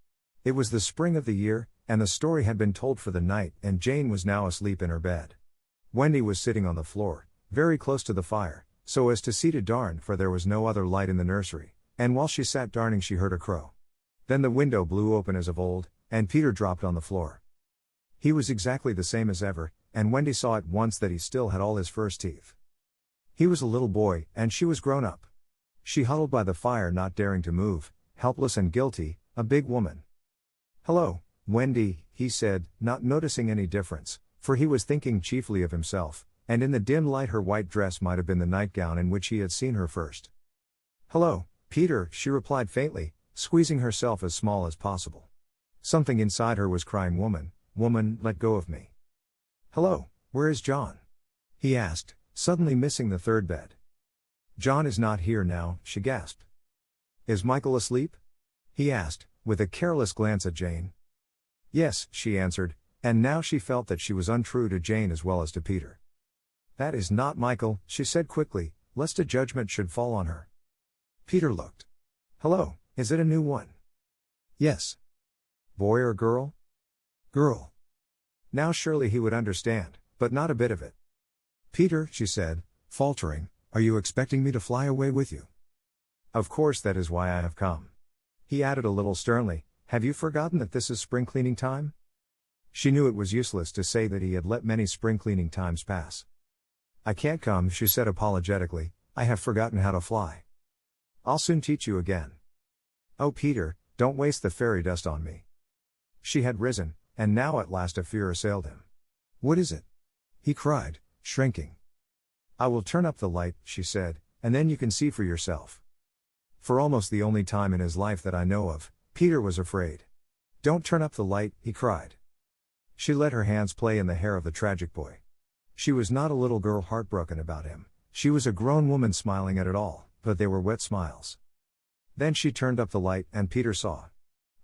It was the spring of the year, and the story had been told for the night, and Jane was now asleep in her bed. Wendy was sitting on the floor, very close to the fire, so as to see to darn, for there was no other light in the nursery, and while she sat darning she heard a crow. Then the window blew open as of old, and Peter dropped on the floor. He was exactly the same as ever, and Wendy saw at once that he still had all his first teeth. He was a little boy, and she was grown up. She huddled by the fire not daring to move, helpless and guilty, a big woman. Hello, Wendy, he said, not noticing any difference, for he was thinking chiefly of himself, and in the dim light her white dress might have been the nightgown in which he had seen her first. Hello, Peter, she replied faintly, squeezing herself as small as possible. Something inside her was crying, woman, woman, let go of me. Hello, where is John? He asked, suddenly missing the third bed. John is not here now, she gasped. Is Michael asleep? He asked, with a careless glance at Jane. Yes, she answered, and now she felt that she was untrue to Jane as well as to Peter. That is not Michael, she said quickly, lest a judgment should fall on her. Peter looked. Hello, is it a new one? Yes. Boy or girl? Girl. Now surely he would understand, but not a bit of it. Peter, she said, faltering, are you expecting me to fly away with you? Of course, that is why I have come. He added a little sternly, have you forgotten that this is spring cleaning time? She knew it was useless to say that he had let many spring cleaning times pass. I can't come, she said apologetically, I have forgotten how to fly. I'll soon teach you again. Oh Peter, don't waste the fairy dust on me. She had risen, and now at last a fear assailed him. What is it? He cried, shrinking. I will turn up the light, she said, and then you can see for yourself. For almost the only time in his life that I know of, Peter was afraid. Don't turn up the light, he cried. She let her hands play in the hair of the tragic boy. She was not a little girl heartbroken about him, she was a grown woman smiling at it all, but they were wet smiles. Then she turned up the light, and Peter saw.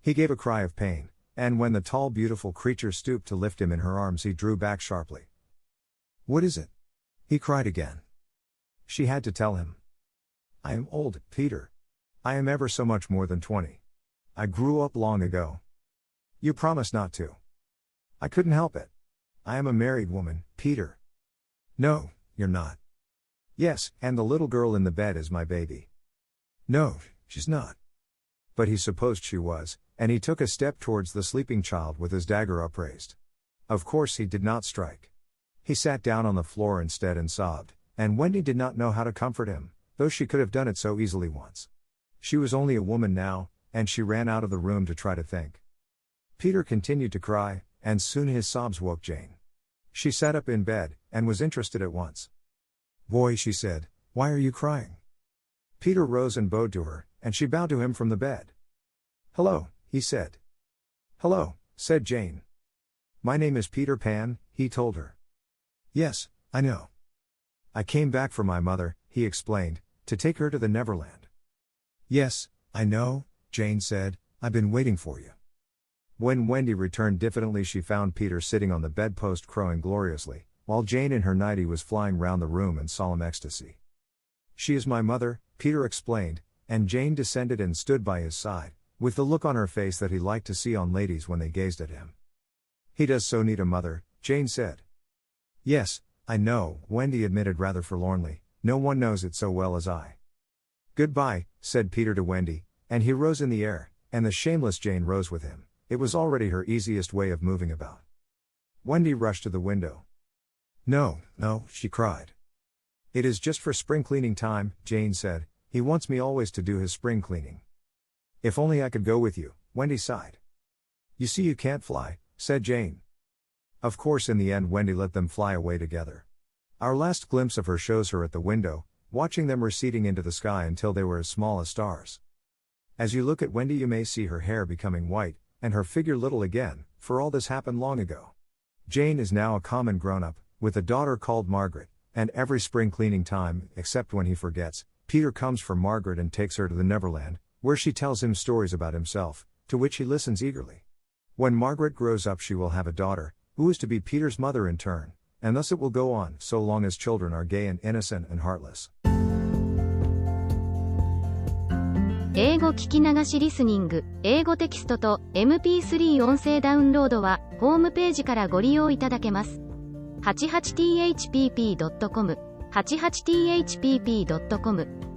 He gave a cry of pain, and when the tall beautiful creature stooped to lift him in her arms he drew back sharply. What is it? He cried again. She had to tell him. I am old, Peter. I am ever so much more than 20. I grew up long ago. You promised not to. I couldn't help it. I am a married woman, Peter. No, you're not. Yes, and the little girl in the bed is my baby. No, she's not. But he supposed she was, and he took a step towards the sleeping child with his dagger upraised. Of course he did not strike. He sat down on the floor instead and sobbed, and Wendy did not know how to comfort him, though she could have done it so easily once. She was only a woman now, and she ran out of the room to try to think. Peter continued to cry, and soon his sobs woke Jane. She sat up in bed, and was interested at once. Boy, she said, why are you crying? Peter rose and bowed to her, and she bowed to him from the bed. Hello, he said. Hello, said Jane. My name is Peter Pan, he told her. Yes, I know. I came back for my mother, he explained, to take her to the Neverland. Yes, I know, Jane said, I've been waiting for you. When Wendy returned diffidently she found Peter sitting on the bedpost crowing gloriously, while Jane in her nightie was flying round the room in solemn ecstasy. She is my mother, Peter explained, and Jane descended and stood by his side, with the look on her face that he liked to see on ladies when they gazed at him. He does so need a mother, Jane said. Yes, I know, Wendy admitted rather forlornly, no one knows it so well as I. Goodbye, said Peter to Wendy, and he rose in the air, and the shameless Jane rose with him. It was already her easiest way of moving about. Wendy rushed to the window. No, no, she cried. It is just for spring cleaning time, Jane said, he wants me always to do his spring cleaning. If only I could go with you, Wendy sighed. You see, you can't fly, said Jane. Of course, in the end, Wendy let them fly away together. Our last glimpse of her shows her at the window, watching them receding into the sky until they were as small as stars. As you look at Wendy, you may see her hair becoming white, and her figure little again, for all this happened long ago. Jane is now a common grown-up, with a daughter called Margaret, and every spring cleaning time, except when he forgets, Peter comes for Margaret and takes her to the Neverland, where she tells him stories about himself, to which he listens eagerly. When Margaret grows up, she will have a daughter, who is to be Peter's mother in turn, and thus it will go on, so long as children are gay and innocent and heartless. 英語聞き流しリスニング、英語テキストと MP3 音声ダウンロードは、ホームページからご利用いただけます。88thpp.com、88thpp.com